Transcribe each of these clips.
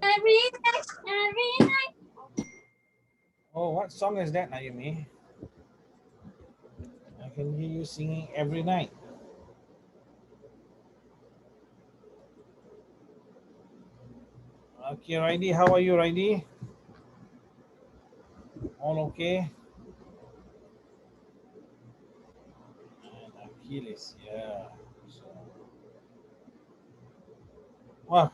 Every night. Oh, what song is that, Naomi? I can hear you singing every night. Okay, Riley, how are you, Riley? All okay? And Achilles, yeah. So, wow,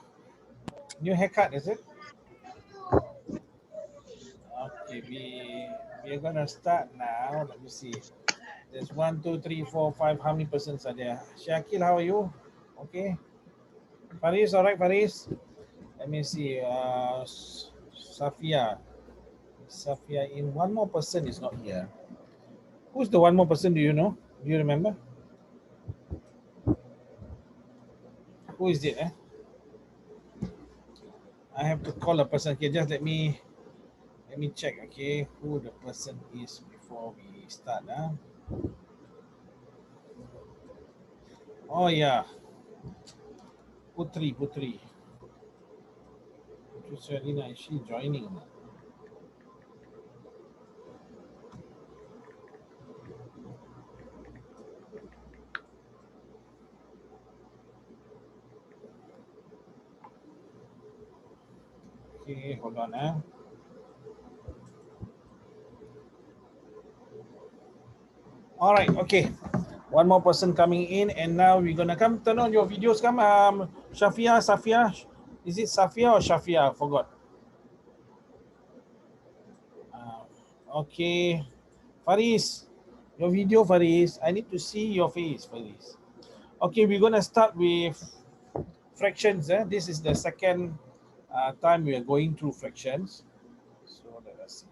new haircut, is it? Okay, we are gonna start now. Let me see. There's 1, 2, 3, 4, 5. How many persons are there? Shakil, how are you? Okay. Faris, all right, Faris. Let me see. Safia. Safia in. One more person is not here. Who's the one more person? Do you know? Do you remember? Who is it? I have to call a person. Okay, just let me check. Okay, who the person is before we start. Oh yeah, Putri. Putri Serena, is she joining? Okay, hold on. All right. Okay. One more person coming in, and now we're gonna come turn on your videos. Come, Safia. Is it Safia or Shafia? I forgot. Okay, Faris, your video, Faris. I need to see your face, Faris. Okay, we're gonna start with fractions. This is the second time we are going through fractions. So let us see.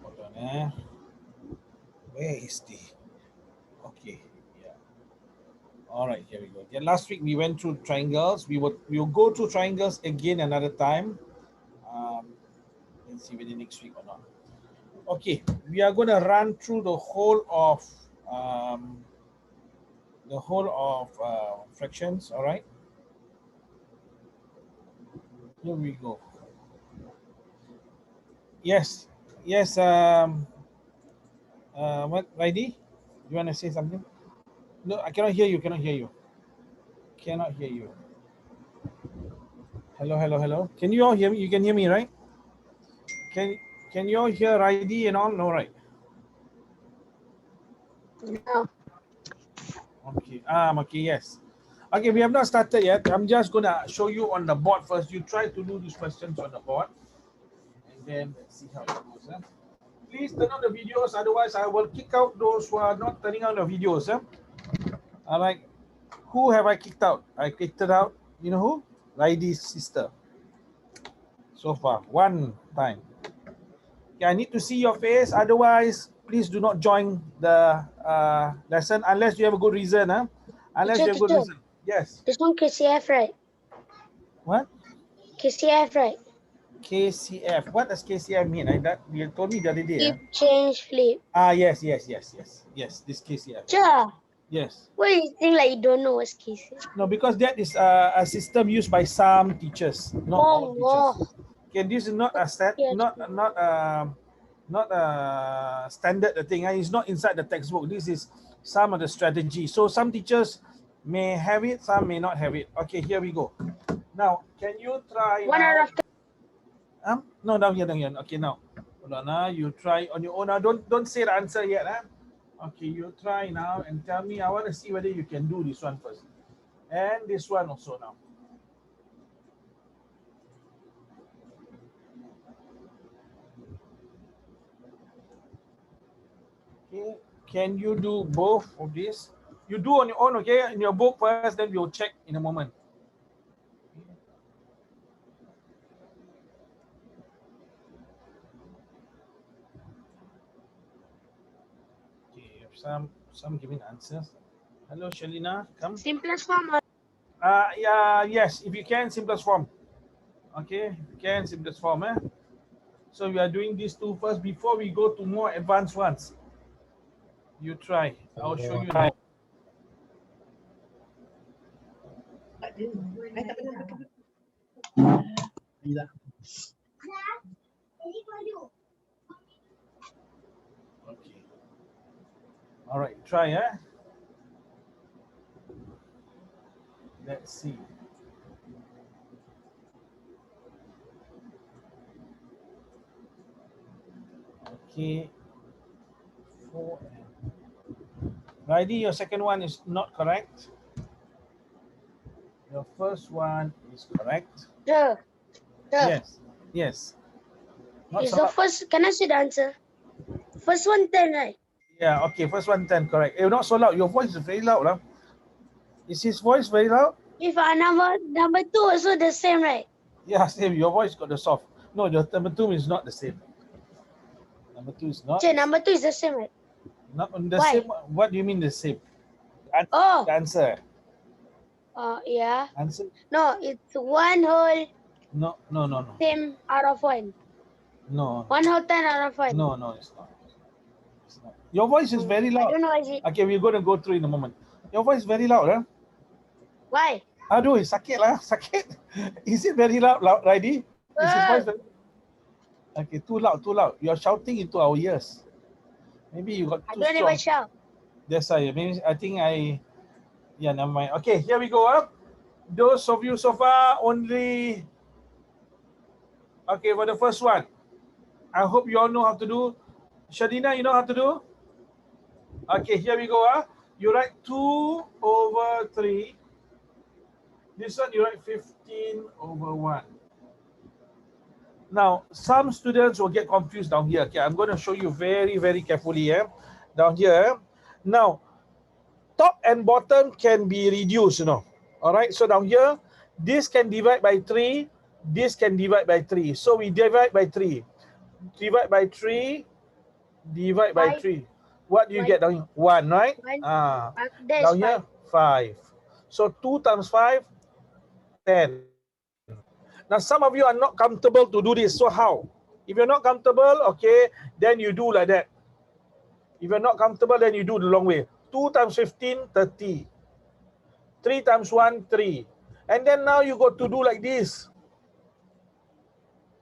Hold on. Where is the? Okay. Yeah. All right. Here we go. Yeah, last week we went through triangles. We will go through triangles again another time. Um, let's see whether next week or not. Okay, we are going to run through um, the whole of fractions. All right. Here we go. Yes. Yes. What, Raidi? You want to say something? No, I cannot hear you. Cannot hear you. Cannot hear you. Hello. Can you all hear me? You can hear me, right? Can Can you all hear Raidi and all? No, right? No. Okay. Okay. Yes. Okay. We have not started yet. I'm just gonna show you on the board first. You try to do these questions on the board, and then let's see how it goes. Please turn on the videos. Otherwise, I will kick out those who are not turning on the videos. All right. Who have I kicked out? I kicked it out. You know who? Raidi's sister. So far, one time. Okay, I need to see your face. Otherwise, please do not join the lesson unless you have a good reason. Unless you have a good Teacher. reason. Yes. This one KCF, right? What? KCF, right? KCF. What does KCF mean? You told me the other day. Keep, change, flip. Yes. This KCF. Teacher, Yes. why you think like you don't know what's KCF? No, because that is a system used by some teachers, not all teachers. Oh, Okay, this is not a set, yeah. not a standard thing. It's not inside the textbook. This is some of the strategy. So some teachers may have it, some may not have it. Okay, here we go. Now, can you try 1 hour now? after. No, down here. Okay, now. Hold on. You try on your own. Don't say the answer yet. Okay, you try now and tell me. I want to see whether you can do this one first. And this one also now. Okay. Can you do both of these? You do on your own, okay? In your book first, then we'll check in a moment. Okay, some giving answers. Hello, Shalina, come. Simplest form. Yeah, yes, if you can, simplest form. Okay, if you can, simplest form. So we are doing these two first before we go to more advanced ones. You try. I'll show you now. Okay. All right, try, Let's see. Okay. 4. Righty, your second one is not correct. Your first one is correct. Sir. Yes. Yes. Not Is so the loud. first, can I see the answer? First one 10, right? Yeah, okay. First one 10, correct. Not so loud. Your voice is very loud. Huh? Is his voice very loud? If number 2 also the same, right? Yeah, same. Your voice got the soft. No, your number 2 is not the same. Number 2 is not Sir, the same. number 2 is the same, right? Not the Why? same. What do you mean the same? Oh, The answer. yeah. Answer. No, it's one whole No, no, no, no. same out of 1. No, One whole 10 out of 1. no, no, it's not. It's not. Your voice is very I loud. don't know, is it? Okay, we're going to go through in a moment. Your voice is very loud, huh? Why? Aduh, sakit lah, sakit. Is it very loud, Righty? Is his voice very... Okay, too loud, too loud. You're shouting into our ears. Maybe you got I too don't strong. even shout. That's why. Maybe I think I... Yeah, never mind. Okay, here we go. Those of you so far only... Okay, for the first one. I hope you all know how to do. Shadina, you know how to do? Okay, here we go. You write 2/3. This one you write 15/1. Now, some students will get confused down here. Okay, I'm going to show you very, very carefully. Down here. Now, top and bottom can be reduced, All right, so down here, this can divide by 3. This can divide by 3. So we divide by 3. Divide by 3. Divide by 3. What do you get down here? 1, right? Down here, 5. So 2 times 5, 10. Now, some of you are not comfortable to do this. So how? If you're not comfortable, okay, then you do like that. If you're not comfortable, then you do the long way. 2 times 15, 30. 3 times 1, 3. And then now you got to do like this.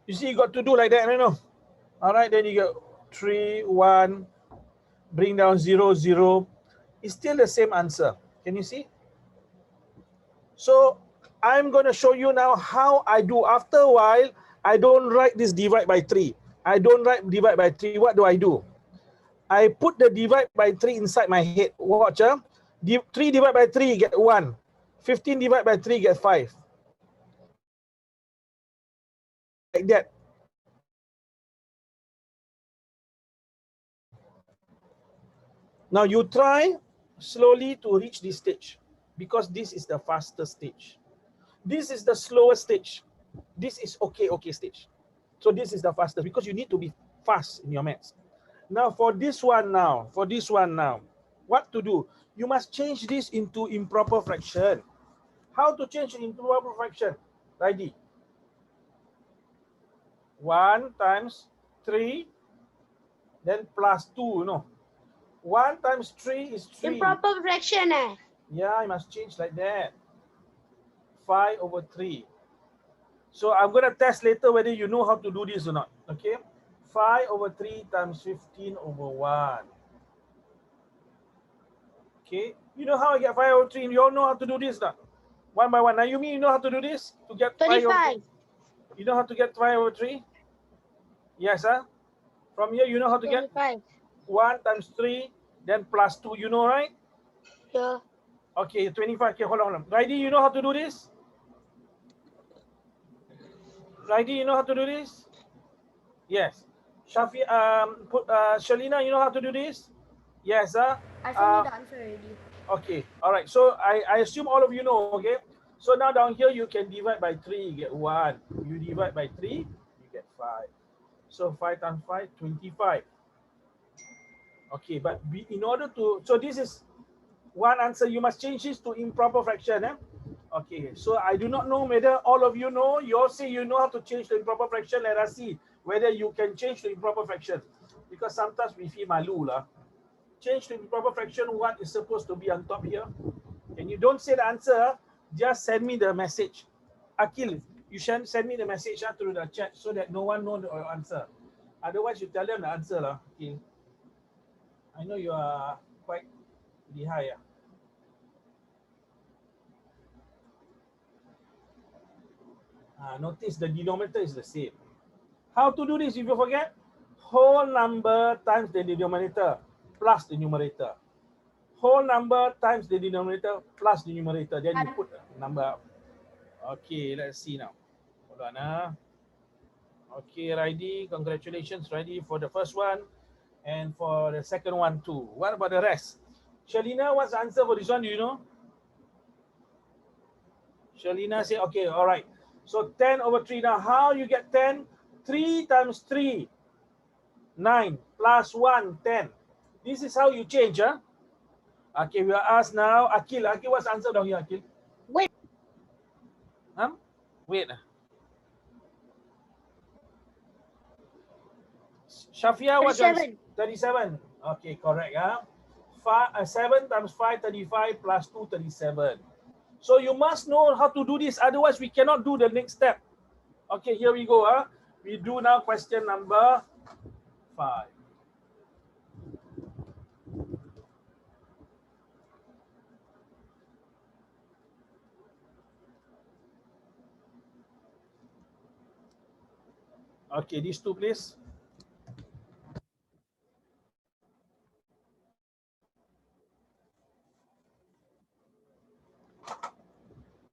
You see, you got to do like that, All right, then you get 3, 1, bring down 0, 0. It's still the same answer. Can you see? So I'm going to show you now how I do. After a while, I don't write this divide by 3. I don't write divide by 3. What do? I put the divide by 3 inside my head. Watch. 3 divided by 3 get 1. 15 divided by 3 get 5. Like that. Now you try slowly to reach this stage, because this is the fastest stage. This is the slowest stage. This is okay stage. So this is the fastest, because you need to be fast in your maths. Now for this one now, what to do? You must change this into improper fraction. How to change improper fraction? Ready? 1 times 3, then plus 2, 1 times 3 is 3. Improper fraction, Yeah, I must change like that. 5/3. So I'm going to test later whether you know how to do this or not. Okay? 5/3 times 15/1. Okay? You know how I get 5/3? You all know how to do this now? One by one. Now you mean you know how to do this? To get 35. 5/3? You know how to get 5/3? Yes, huh? From here, you know how to 25. get 1 times 3, then plus 2. You know, right? Yeah. Okay, 25. Okay, hold on. Righty, you know how to do this? Righty, you know how to do this? Yes. Shafi, Shalina, you know how to do this? Yes, huh? I sent you the answer already. Okay, all right. So I assume all of you know, okay? So now down here, you can divide by 3, you get 1. You divide by 3, you get 5. So 5 times 5, 25. Okay, but in order to, so this is one answer. You must change this to improper fraction. Okay, so I do not know whether all of you know. You all say you know how to change to improper fraction. Let us see whether you can change to improper fraction. Because sometimes we feel malu lah. Change to improper fraction, what is supposed to be on top here? And you don't say the answer, just send me the message. Akil, you should send me the message through the chat so that no one knows the answer. Otherwise, you tell them the answer. Okay. I know you are quite high. Notice the denominator is the same. How to do this if you forget? Whole number times the denominator plus the numerator. Whole number times the denominator plus the numerator. Then you put a number. Okay, let's see now. Hold on. Okay, Raidi, congratulations, Raidi, for the first one and for the second one too. What about the rest? Shalina, what's the answer for this one? Do you know? Shalina say, okay, all right. So 10 over 3. Now, how you get 10? 3 times 3, 9, plus 1, 10. This is how you change, huh? Okay, we are asked now. Akil, what's the answer down here, Akil? Wait. Wait. Shafia, what's your answer? 37. Okay, correct. 7 times 5, 35, plus 2, 37. So you must know how to do this. Otherwise, we cannot do the next step. Okay, here we go. We do now question number 5. Okay, these two, please.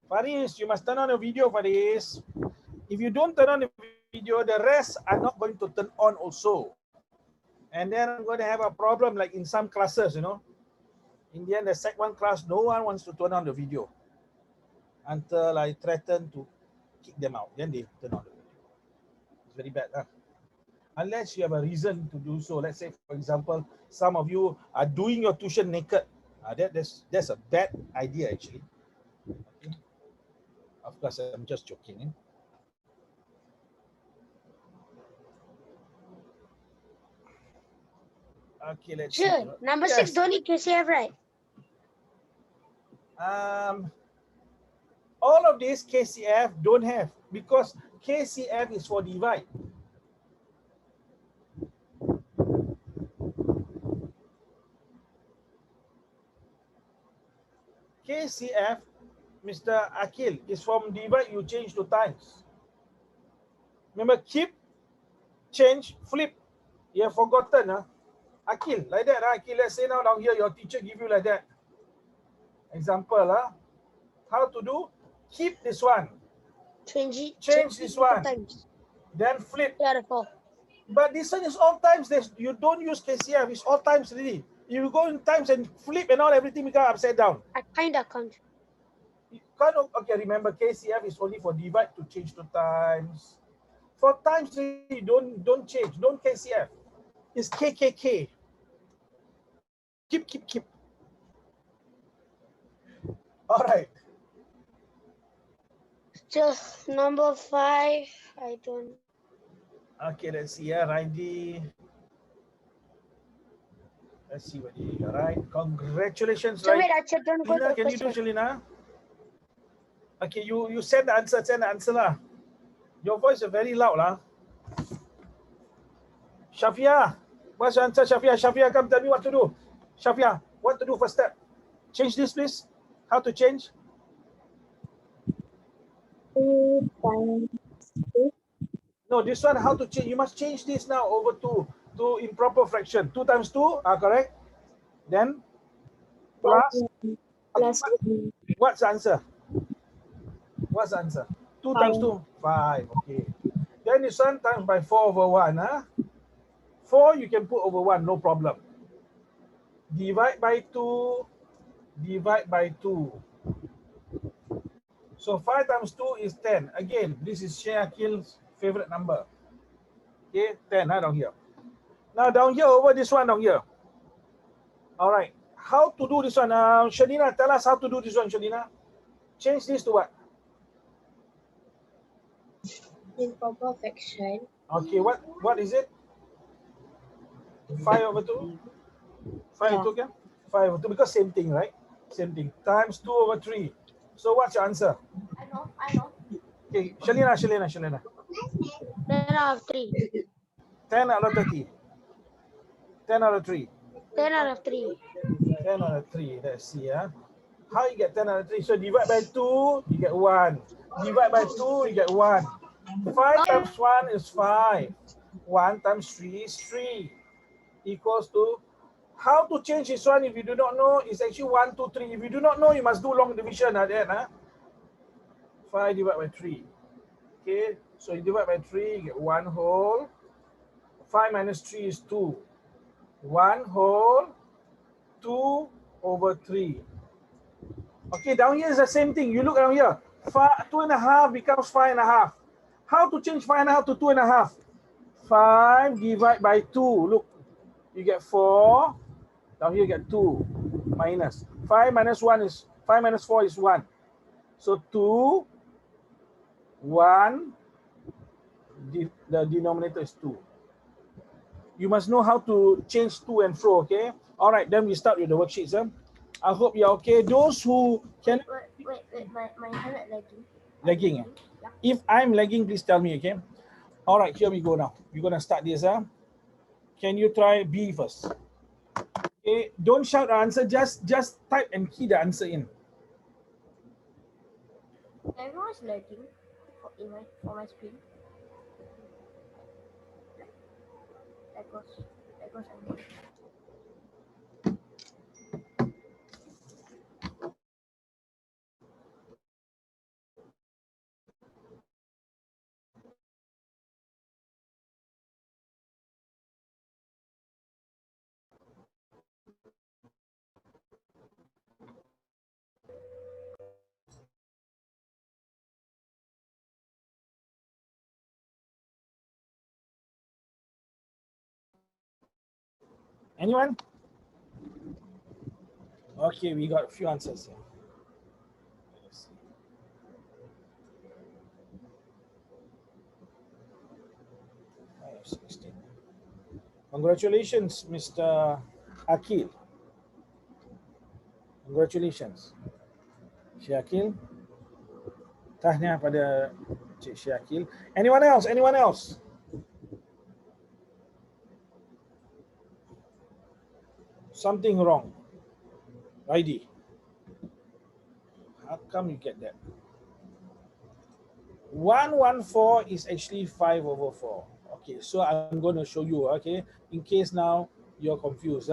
Faris, you must turn on the video, Faris. If you don't turn on the video, the rest are not going to turn on also. And then I'm going to have a problem like in some classes, you know. In the end, the Sec 1 class, no one wants to turn on the video until I threaten to kick them out. Then they turn on the video. It's very bad. Unless you have a reason to do so. Let's say, for example, some of you are doing your tuition naked. That's a bad idea, actually. Okay. Of course, I'm just joking. Okay, let's see. Number 6 don't need KCF, right? All of these KCF don't have because KCF is for divide. KCF, Mr. Akil, is from divide you change to times. Remember, keep, change, flip. You have forgotten, Akil, like that, Akil. Let's say now down here, your teacher give you like that. Example, how to do? Keep this one. Change this one. Times. Then flip. But this one is all times. You don't use KCF. It's all times really. You go in times and flip and all, everything become upside down. I kind of can't. Okay, remember KCF is only for divide to change to times. For times, don't change. Don't KCF. It's KKK. Keep. All right. Just number 5. I don't. Okay, let's see. Randy. Let's see what you got. Right. Congratulations. So wait, I checked on Shalina, can you do, Shalina? Okay, you send the answer. Send the answer lah. Your voice is very loud lah. Shafia, what's your answer? Shafia, come tell me what to do. Shafia, what to do first step? Change this, please. How to change? No, this one, how to change? You must change this now over to improper fraction. 2 times 2, correct? Then plus. What's the answer? What's the answer? 2 times 2, 5. Okay. Then this one times by 4 over 1. 4 you can put over 1, no problem. Divide by 2. Divide by 2. So 5 times 2 is 10. Again, this is Shakil's favorite number. Okay, 10 down here. Now down here, over this one down here. All right. How to do this one? Shalina, tell us how to do this one, Shalina. Change this to what? Improper fraction. Okay, what is it? 5 over 2? 5 over 2, yeah? 5 over 2, because same thing, right? Same thing. Times 2 over 3. So what's your answer? I know. Okay, Shalina. 10 out of 3. 10 out of 30. 10 out of 3. 10 out of 3. 10 out of 3. Let's see. How you get 10 out of 3? So divide by 2, you get 1. Divide by 2, you get 1. 5 times 1 is 5. 1 times 3 is 3. Equals to, how to change this one if you do not know, it's actually 1, 2, 3. If you do not know, you must do long division. 5 divided by 3. Okay, so you divide by 3, you get 1 whole. 5 minus 3 is 2. 1 whole, 2 over 3. Okay, down here is the same thing. You look down here. 2.5 becomes 5.5. How to change 5.5 to 2.5? 5 divided by 2. Look, you get 4. Down here you get 2 minus. 5 minus 1 is 5 minus 4 is 1. So 2, 1, the denominator is 2. You must know how to change to and fro, okay? All right, then we start with the worksheets. I hope you're okay. Those who can... Wait, my internet lagging. Lagging? Yeah. If I'm lagging, please tell me, okay? All right, here we go now. We're going to start this. Can you try B first? Okay, don't shout the answer. Just type and key the answer in. Everyone's lagging for my screen. That goes. Anyone? Okay, we got a few answers here. Let's see. I have 16. Congratulations, Mr. Akil. Congratulations. Syakil. Tahniah pada Cik Syakil. Anyone else? Anyone else? Something wrong. ID. How come you get that? 114 is actually 5 over 4. Okay, so I'm going to show you, okay, in case now you're confused.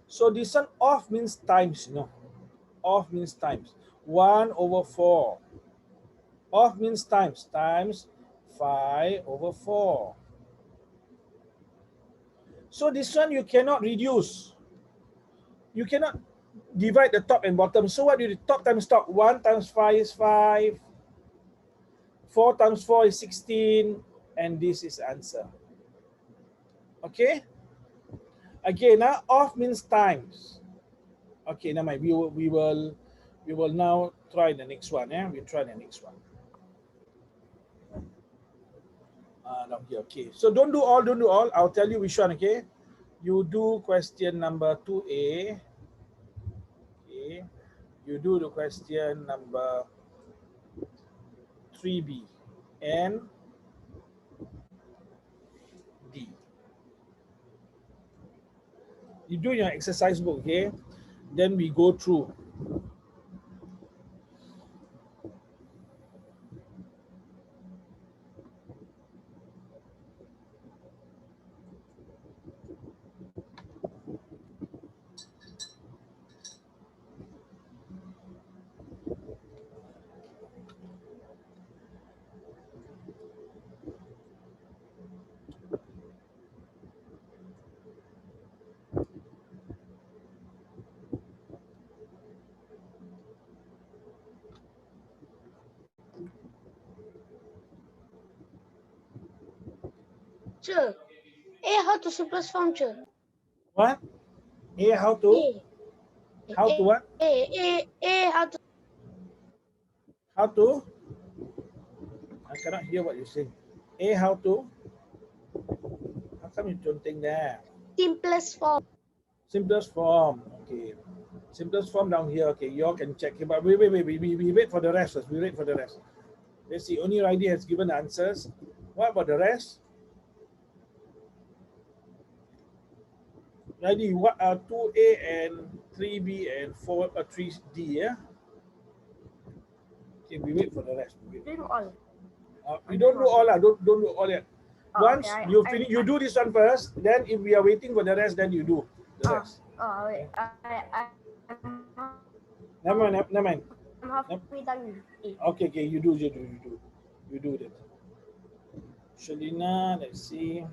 So this one off means times, Off means times. 1 over 4. Off means times. Times 5 over 4. So this one you cannot reduce. You cannot divide the top and bottom. So what do you do? Top times top. 1 times 5 is 5. 4 times 4 is 16. And this is answer. Okay? Again, off means times. Okay, now we will now try the next one. We'll try the next one. Down here. Okay. So don't do all. I'll tell you which one, okay? You do question number 2A. Okay. You do the question number 3B and D. You do your exercise book, okay? Then we go through. Sure. How to simplest form, sure. What? A, how to? How to what? How to. How to? I cannot hear what you say. A, how to? How come you don't think that? Simplest form. Simplest form. Okay. Simplest form down here. Okay, you all can check it. But we wait for the rest first. We wait for the rest. Let's see. Only Ridey has given the answers. What about the rest? Ridey, what are 2A and 3B and 3D? Yeah. Okay, we wait for the rest. Doing all. You don't do all. Don't do all yet. Oh, Once okay, you finish, you do this one first. Then, if we are waiting for the rest, then you do the rest. wait. Never mind. Never mind. I'm halfway done. Okay, you do that. Shalina, let's see.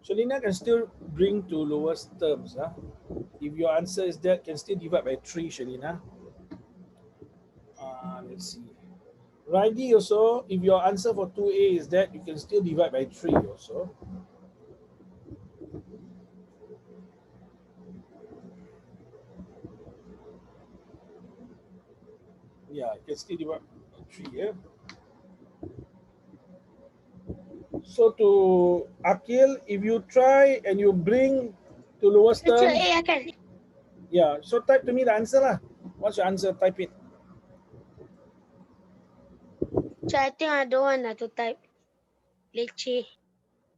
Shalina can still bring to lowest terms. Huh? If your answer is that, can still divide by 3, Shalina. Let's see. Ridey also, if your answer for 2A is that, you can still divide by 3 also. Yeah, you can still divide by 3. Yeah. So to Akil, if you try and you bring to lowest Teacher terms, A, I can. yeah. So type to me the answer lah. What's your answer? Type it. So I think I don't want to type. Leceh.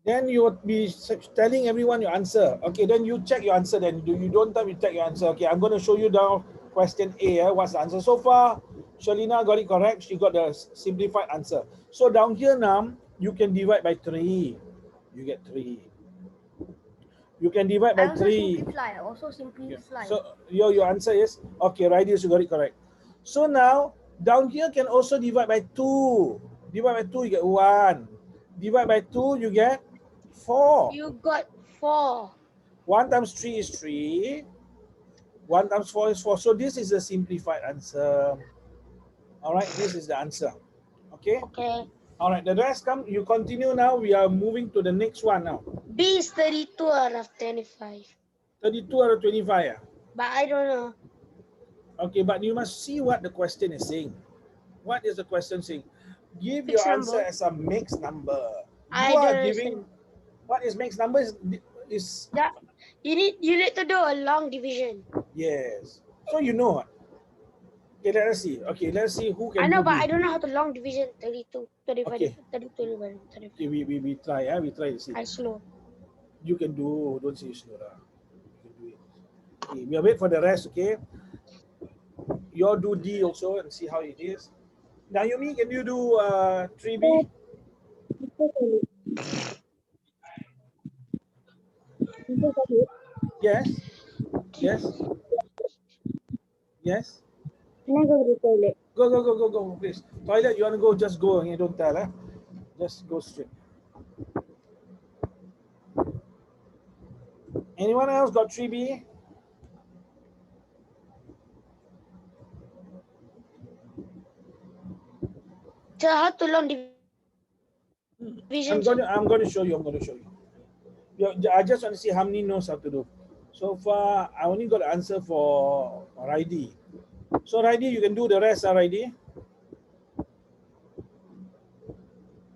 Then you would be telling everyone your answer. Okay, then you check your answer. Then you don't type, you check your answer. Okay, I'm going to show you now question A. What's the answer? So far, Shalina got it correct. She got the simplified answer. So down here now, you can divide by 3. You get 3. You can divide by 3. Also simplify. So your answer is, okay, right, you got it correct. So now, down here can also divide by 2. Divide by 2, you get 1. Divide by 2, you get 4. You got 4. 1 times 3 is 3. 1 times 4 is 4. So this is the simplified answer. All right, this is the answer. Okay? Okay. All right, the rest come. You continue now. We are moving to the next one now. B is 32 out of 25. 32 out of 25. Yeah? But I don't know. Okay, but you must see what the question is saying. What is the question saying? Give Fixed your answer number. as a mixed number. I You are don't giving understand. what is mixed number is That you need to do a long division. yes. So you know what? Okay, let us see. Okay, let's see who can I know, do but B. I don't know how to long division 32, 35, Okay. 32 divided 35. Okay, we try. We try to see. I slow. You can do. Don't say slow. You can do it. Okay, we wait for the rest. Okay. You all do D also and see how it is. Naomi, can you do 3B? Yes. Yes. Yes. Can I go to the toilet? Go, please. Toilet, you want to go, just go. You don't tell, eh? Just go straight. Anyone else got 3B? So how to long division? I'm going to show you. I just want to see how many knows how to do. So far, I only got the answer for Ridey. So Ridey, you can do the rest, Ridey.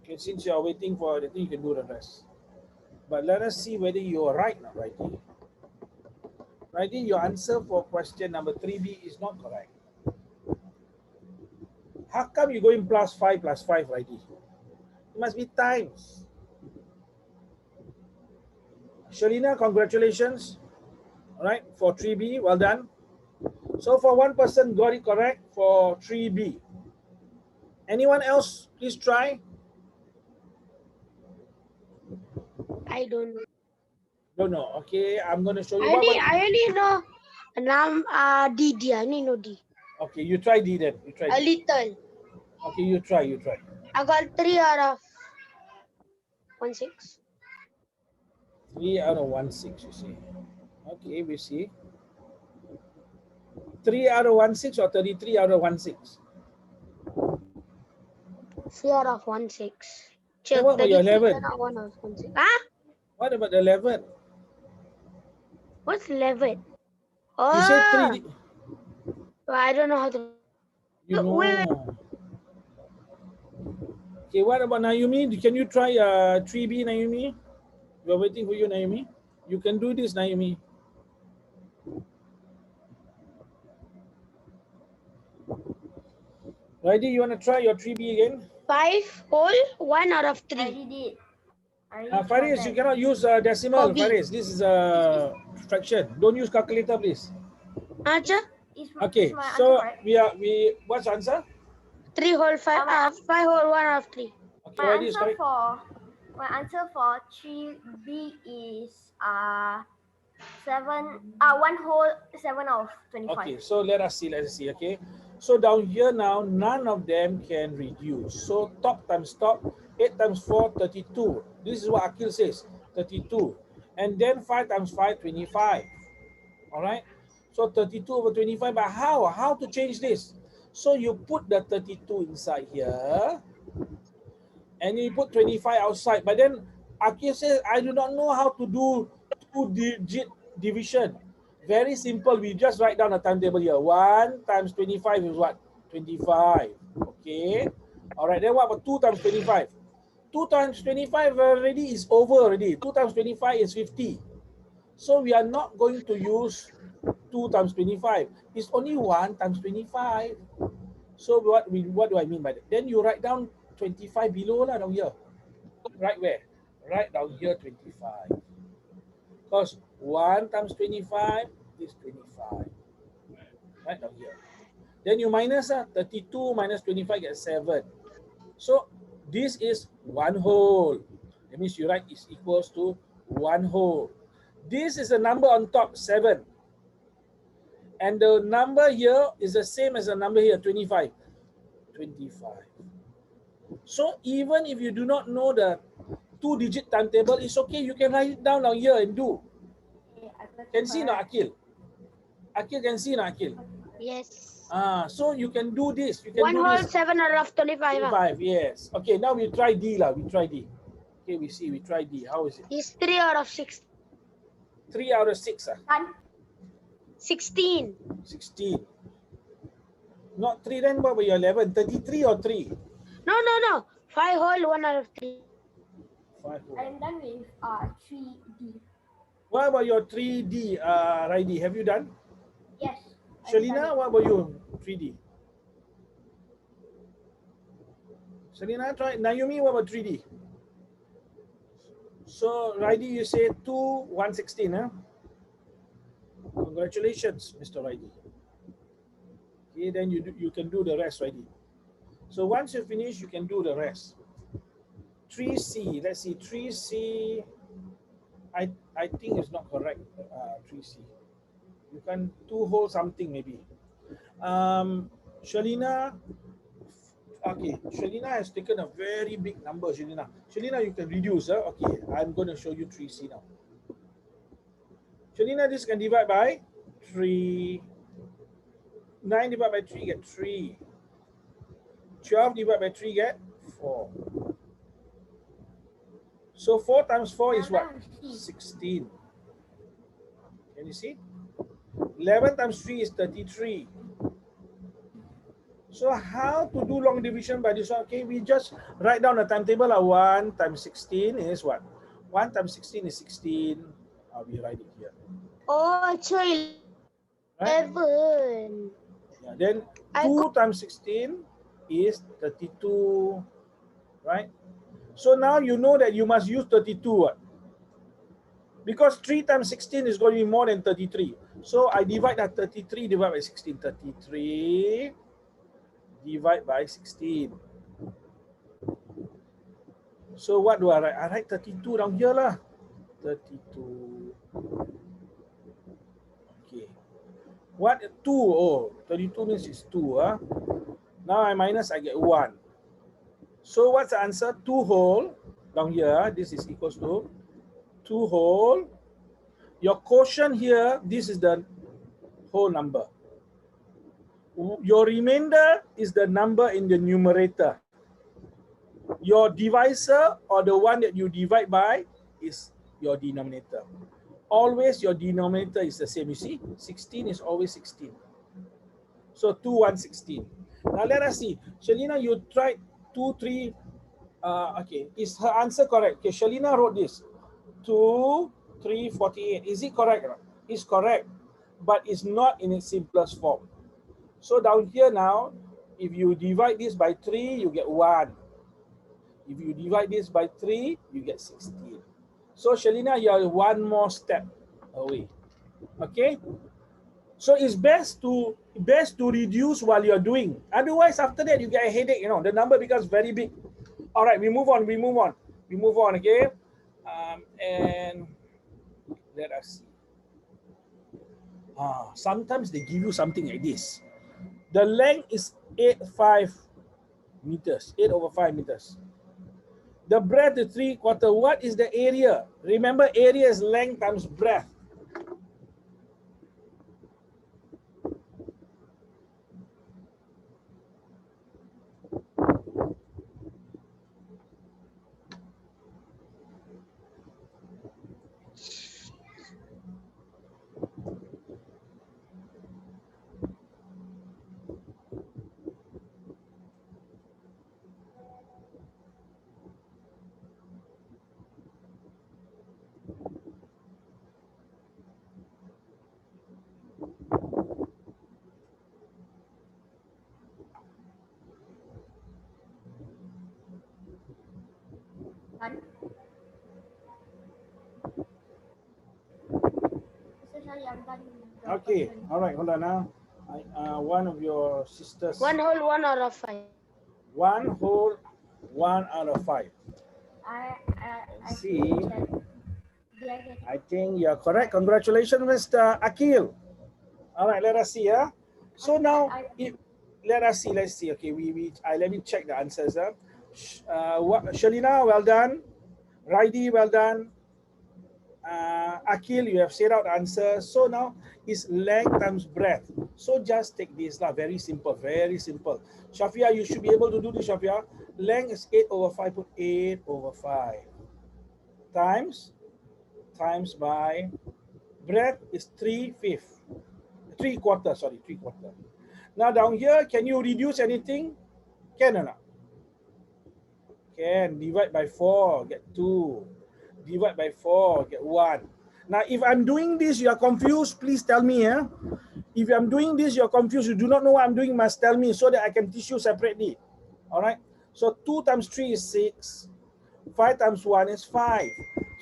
Okay, since you are waiting for the thing, you can do the rest. But let us see whether you are right now, Ridey. Ridey, your answer for question number 3B is not correct. How come you going plus 5, Ridey? It must be times. Shalina, congratulations. All right, for 3B, well done. So for one person got it correct for 3B. Anyone else, please try. I don't know. Don't know. Okay, I'm going to show you. I only know D. I only know D. Okay, you try D then. You try A D. little. Okay, you try. I got 3 out of 16. 3 out of 16, you see. Okay, we see. 3 out of 16 or 33 out of 16? 3 out of 16. Then what about your 11? Huh? What about the 11? What's 11? You said Oh, 3. I don't know how to. You know. Wait. Okay, what about Naomi? Can you try 3B, Naomi? We're waiting for you, Naomi. You can do this, Naomi. Righty, you want to try your 3B again? 5 whole 1 out of I 3. already did. I already tried Faris, you that. cannot use decimal. Kobe. Faris, this is a fraction. Don't use calculator, please. Acha? Okay, Is my answer so correct? what's the answer? 3 whole 5. my, 5 whole 1 out of 3. Okay, my Righty is answer correct. for my answer for 3B is 1 whole 7 of 25. Okay, so let us see. Okay, so down here now, none of them can reduce. So top times top, 8 times 4, 32. This is what Akil says, 32. And then 5 times 5, 25. All right. So 32 over 25. But how to change this? So you put the 32 inside here, and you put 25 outside. But then Akil says, I do not know how to do 2-digit division. Very simple. We just write down a timetable here. 1 times 25 is what? 25. Okay. All right. Then what about 2 times 25? 2 times 25 already is over already. 2 times 25 is 50. So we are not going to use 2 times 25. It's only 1 times 25. So what do I mean by that? Then you write down 25 below lah down here. Right where? Right down here 25. Because 1 times 25 is 25. Right down here. Then you minus 32 minus 25 gets 7. So this is 1 whole. That means you write is equals to 1 whole. This is the number on top, 7. And the number here is the same as the number here, 25. 25. So even if you do not know the 2-digit timetable, it's okay. You can write it down here and do. Okay, I got Can it see no, correct. Akil? Akil can see no, Akil? Yes. So you can do this. You can 1 do whole this. 7 out of 25. 25, yes. Okay, now we try D lah. We try D. Okay, we try D. How is it? Is 3 out of 6. 3 out of 6. Done. 16. 16. Not 3, then what about your 11? 33 or 3? No. 5 whole 1 out of 3. 5. I'm done with 3D. What about your 3D, Raidi? Have you done? Yes. I've Shalina, done it. what about you? 3D. Shalina, try. Naomi, what about 3D? So, Raidi, you say 2, 116, huh? Congratulations, Mr. Raidi. Okay, then you can do the rest, Raidi. So once you finish, you can do the rest. 3C, let's see, 3C, I think it's not correct, 3C. You can 2 whole something maybe. Shalina, okay, Shalina has taken a very big number, Shalina. Shalina, you can reduce, okay, I'm going to show you 3C now. Shalina, this can divide by 3. 9 divided by 3 get 3. 12 divided by 3 get 4. So 4 times 4 is what? 16. Can you see? 11 times 3 is 33. So how to do long division by this one? Okay, we just write down a timetable. 1 times 16 is what? 1 times 16 is 16. We write it here. Oh, so 11. Right? Yeah, then 2 times 16 is 32. Right? So now you know that you must use 32. What? Because 3 times 16 is going to be more than 33. So I divide that 33 divided by 16. 33 divide by 16. So what do I write? I write 32 down here lah. 32. Okay. What 2? Oh, 32 means it's 2. Now I minus, I get 1. So what's the answer? 2 whole down here. This is equals to 2 whole. Your quotient here, this is the whole number. Your remainder is the number in the numerator. Your divisor, or the one that you divide by, is your denominator. Always your denominator is the same. You see, 16 is always 16. So 2, 1, 16. Now let us see. Shalina, you tried 2, 3. Okay, is her answer correct? Okay, Shalina wrote this. 2, 3, 48. Is it correct? It's correct, but it's not in its simplest form. So down here now, If you divide this by 3, you get 1. If you divide this by 3, you get 16. So Shalina, you are one more step away. Okay? So it's best to reduce while you're doing. Otherwise, after that, you get a headache, you know, the number becomes very big. All right, we move on, okay? And let us see. Sometimes they give you something like this. The length is 8.5 meters, 8 over 5 meters. The breadth is 3/4. What is the area? Remember, area is length times breadth. Kan? Kasi siya yang kan the Okay, question. all right, hold on now. One of your sisters. 1 whole 1 out of 5. 1 whole 1 out of 5. I See, check. Dia get I think you're correct. Congratulations, Mr. Akil. All right, let us see. So now, let us see. Let's see. Okay, let me check the answers. Shalina, well done. Raidi, well done. Akil, you have said out the answer. So now is length times breadth. So just take this lah. Very simple, very simple. Shafia, you should be able to do this, Shafia. Length is 8 over 5. Put 8 over 5 times by breadth is 3/5. 3/4, sorry, 3/4. Now down here, can you reduce anything? Can or not? Can. Divide by 4, get 2. Divide by 4, get 1. Now, if I'm doing this, you are confused, please tell me. If I'm doing this, you're confused, you do not know what I'm doing, must tell me so that I can teach you separately. All right? So 2 times 3 is 6. 5 times 1 is 5.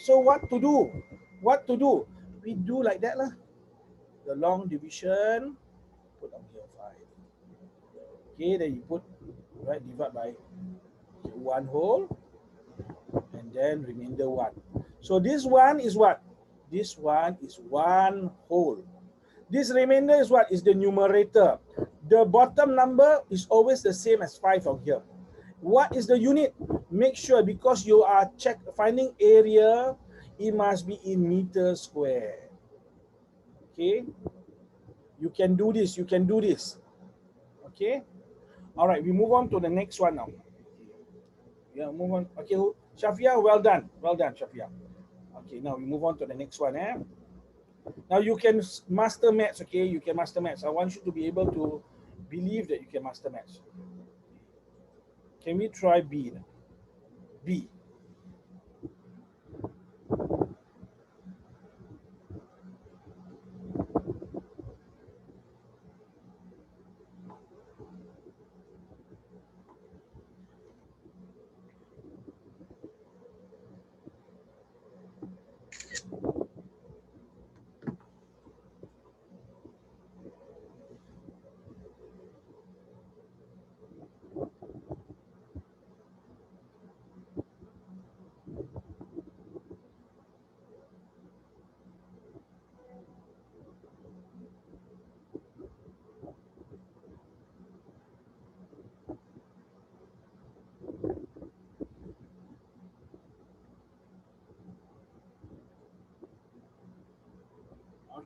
So what to do? What to do? We do like that lah. The long division, put on here 5. Okay, then you put, right, divide by 1 whole, and then remainder 1. So this one is what? This one is 1 whole. This remainder is what? Is the numerator. The bottom number is always the same as 5 on here. What is the unit? Make sure, because you are finding area, it must be in meter square. Okay? You can do this. You can do this. Okay? All right, we move on to the next one now. Yeah, move on. Okay, Shafia, well done. Well done, Shafia. Okay, now we move on to the next one. Now you can master maths, okay? You can master maths. I want you to be able to believe that you can master maths. Can we try B? B.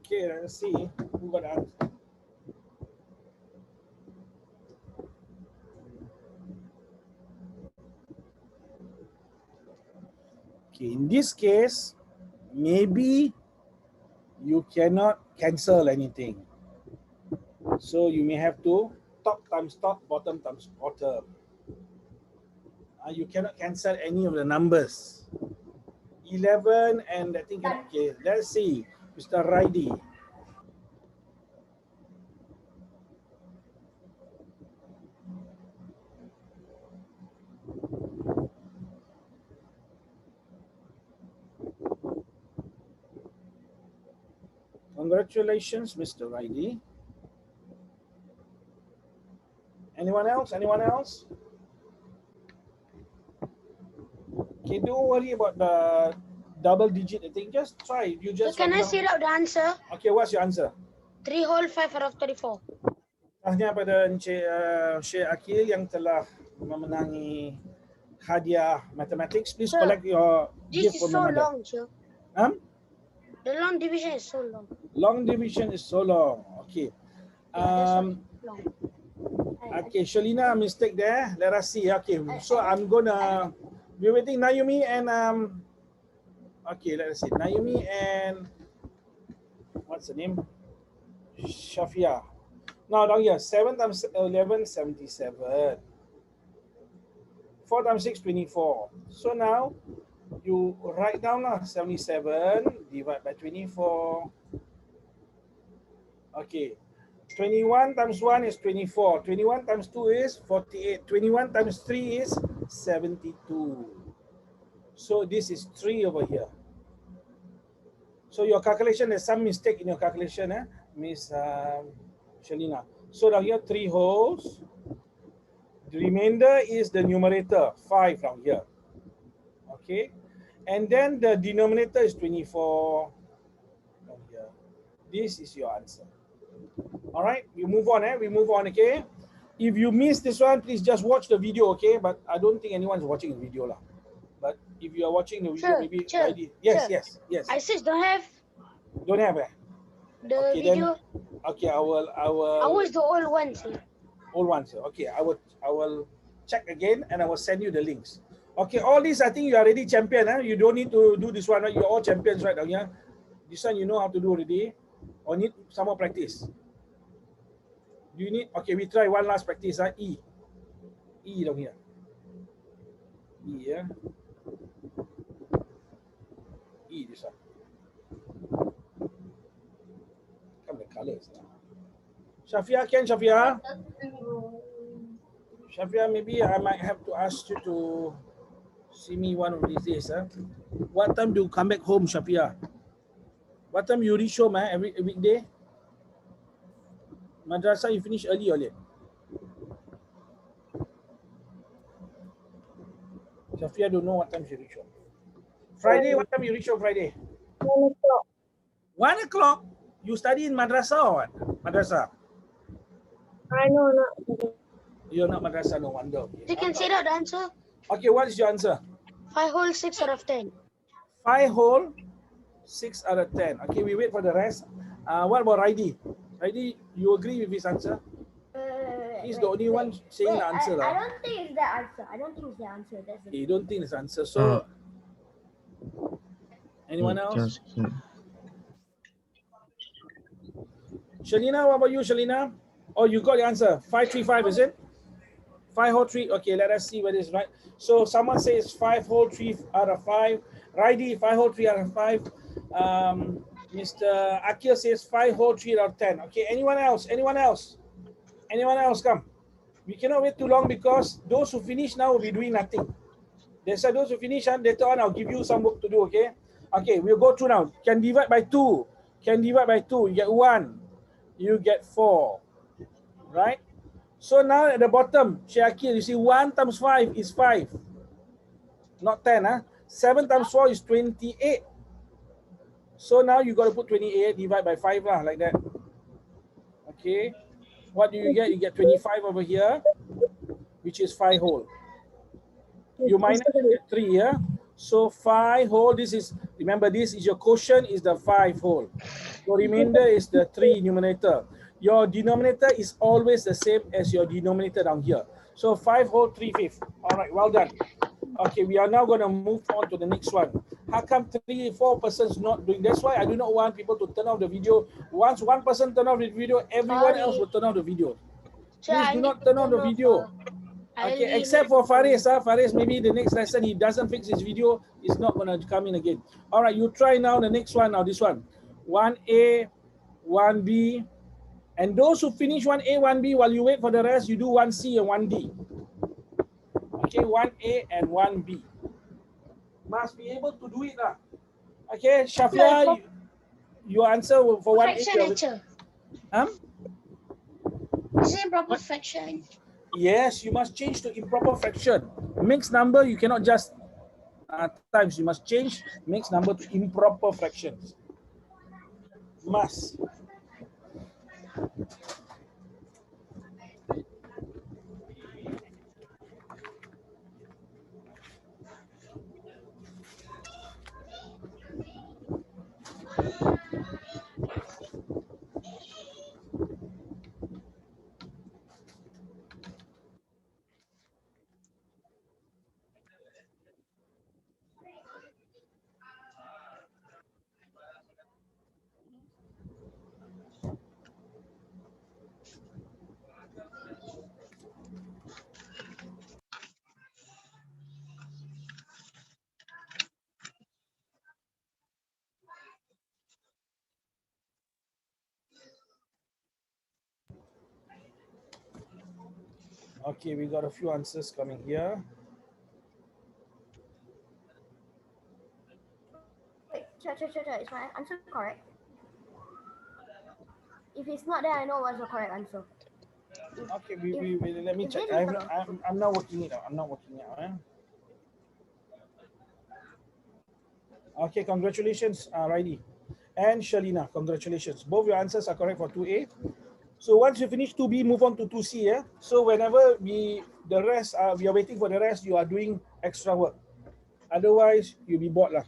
Okay, let's see who got answer. Okay, in this case, maybe you cannot cancel anything. So you may have to top times top, bottom times bottom. You cannot cancel any of the numbers. 11 and I think, okay, let's see, Mr. Raidi. Congratulations, Mr. Riley. Anyone else? Anyone else? Okay, don't worry about the double digit thing. Just try. You just Can I write see down. out the answer? Okay, what's your answer? 3 whole 5 out of 34. Tanya pada Encik Syekh Akil yang telah memenangi hadiah mathematics. Please Sir, collect your This gift is from so your mother. long, sir. The long division is so long. long division is so long. Okay. Yeah, long. Okay, Shalina, mistake there. Let us see. Okay, so I'm gonna be waiting. Naomi and okay, let us see. Naomi and what's the name? Shafia. Now down here, 7 times 11, 77. 4 times 6, 24. So now you write down 77 divided by 24. Okay. 21 times 1 is 24. 21 times 2 is 48. 21 times 3 is 72. So this is 3 over here. So your calculation, there's some mistake in your calculation, Miss Shalina. So down here, 3 wholes. The remainder is the numerator, 5 down here. Okay. And then the denominator is 24 down here. This is your answer. All right, we move on. We move on. Okay. If you miss this one, please just watch the video. Okay, but I don't think anyone's watching the video lah. But if you are watching the video, maybe yes. I says don't have Don't have the okay, video. Then, okay, I will. I was the old one, sir. Old ones. Okay, I will check again and I will send you the links. Okay, all these I think you are already champion. You don't need to do this one. Right? You're all champions right now. Yeah, this one you know how to do already. Or need some more practice. Do you need? Okay, we try one last practice. E down here. E, yeah. E this one. Come the colors. Shafia, Shafia? Shafia, maybe I might have to ask you to see me one of these days. What time do you come back home, Shafia? What time you reach home every weekday? Madrasah, you finish early or late? Shafia don't know what time she reach home. Friday, what time you reach home Friday? 1 o'clock. 1 o'clock? You study in madrasah or what? Madrasah? No, not. You're not madrasah, no wonder. Okay. You can say that answer. Okay, what is your answer? 5 whole 6 out of 10. 5 whole 6 out of 10. Okay, we wait for the rest. What about Raidi? Raidi, you agree with his answer? He's the only one saying the answer. I don't think it's the answer. I don't think it's the answer. That's the You don't think it's the answer. So, anyone else? Shalina, what about you, Shalina? Oh, you got the answer. 535, is it? 5 whole 3. Okay, let us see whether it's right. So someone says 5 whole 3 out of 5. Raidi, 5 whole 3 out of 5. Mr. Akil says 5 whole 3 out of 10. Okay, anyone else? Anyone else? Anyone else? Come. We cannot wait too long because those who finish now will be doing nothing. That's why those who finish and later on I'll give you some work to do, okay? Okay, we'll go through now. Can divide by 2. Can divide by 2. You get 1. You get 4. Right? So now at the bottom, Sheikh Akil, you see 1 times 5 is 5. Not 10. 7 times 4 is 28. So now you got to put 28 divide by 5 lah, like that. Okay. What do you get? You get 25 over here, which is 5 whole. You minus 3, yeah? So 5 whole, this is, remember this is your quotient is the 5 whole. Your remainder is the 3 numerator. Your denominator is always the same as your denominator down here. So 5 whole 3/5. All right, well done. Okay, we are now going to move on to the next one. How come 3-4 persons not doing? That's why I do not want people to turn off the video. Once one person turn off the video, everyone else will turn off the video. Please do not turn off the video. Okay, except for Faris. Faris, maybe the next lesson he doesn't fix his video, he's not going to come in again. All right, you try now the next one. Now this one. 1A, 1B. And those who finish 1A, 1B, while you wait for the rest, you do 1C and 1D. Okay, 1A and 1B. Must be able to do it. Okay, Shafia, Your answer for 1A. Fraction, teacher. Is it improper What? fraction? Yes, you must change to improper fraction. Mixed number, you cannot just times. You must change mixed number to improper fractions. Must. Okay, we got a few answers coming here. Wait, check. Is my answer correct? If it's not, then I know what's the correct answer. Okay, let me check. I'm not working it out. I'm not working it out. Okay, congratulations, Riley and Shalina. Congratulations. Both your answers are correct for 2A. So once you finish 2B, move on to 2C. Yeah. So whenever we are waiting for the rest, you are doing extra work. Otherwise, you'll be bored lah.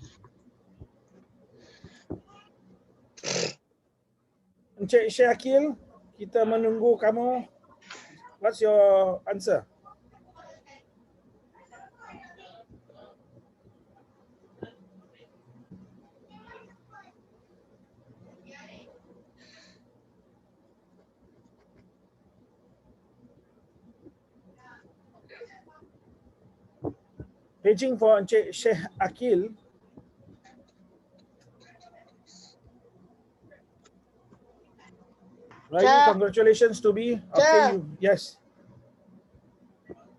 Encik Syakil, kita menunggu kamu. What's your answer? Paging for Encik Syekh Akil. Riley, congratulations to be. Okay, yes.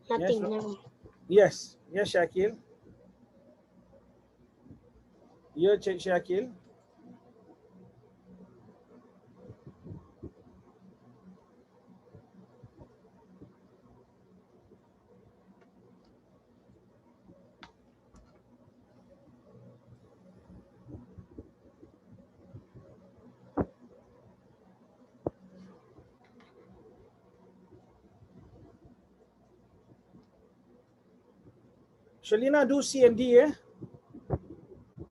Nothing, yes. never. Yes, yes, Syakil. Ya, Cik Syakil. Shalina, do C and D, eh?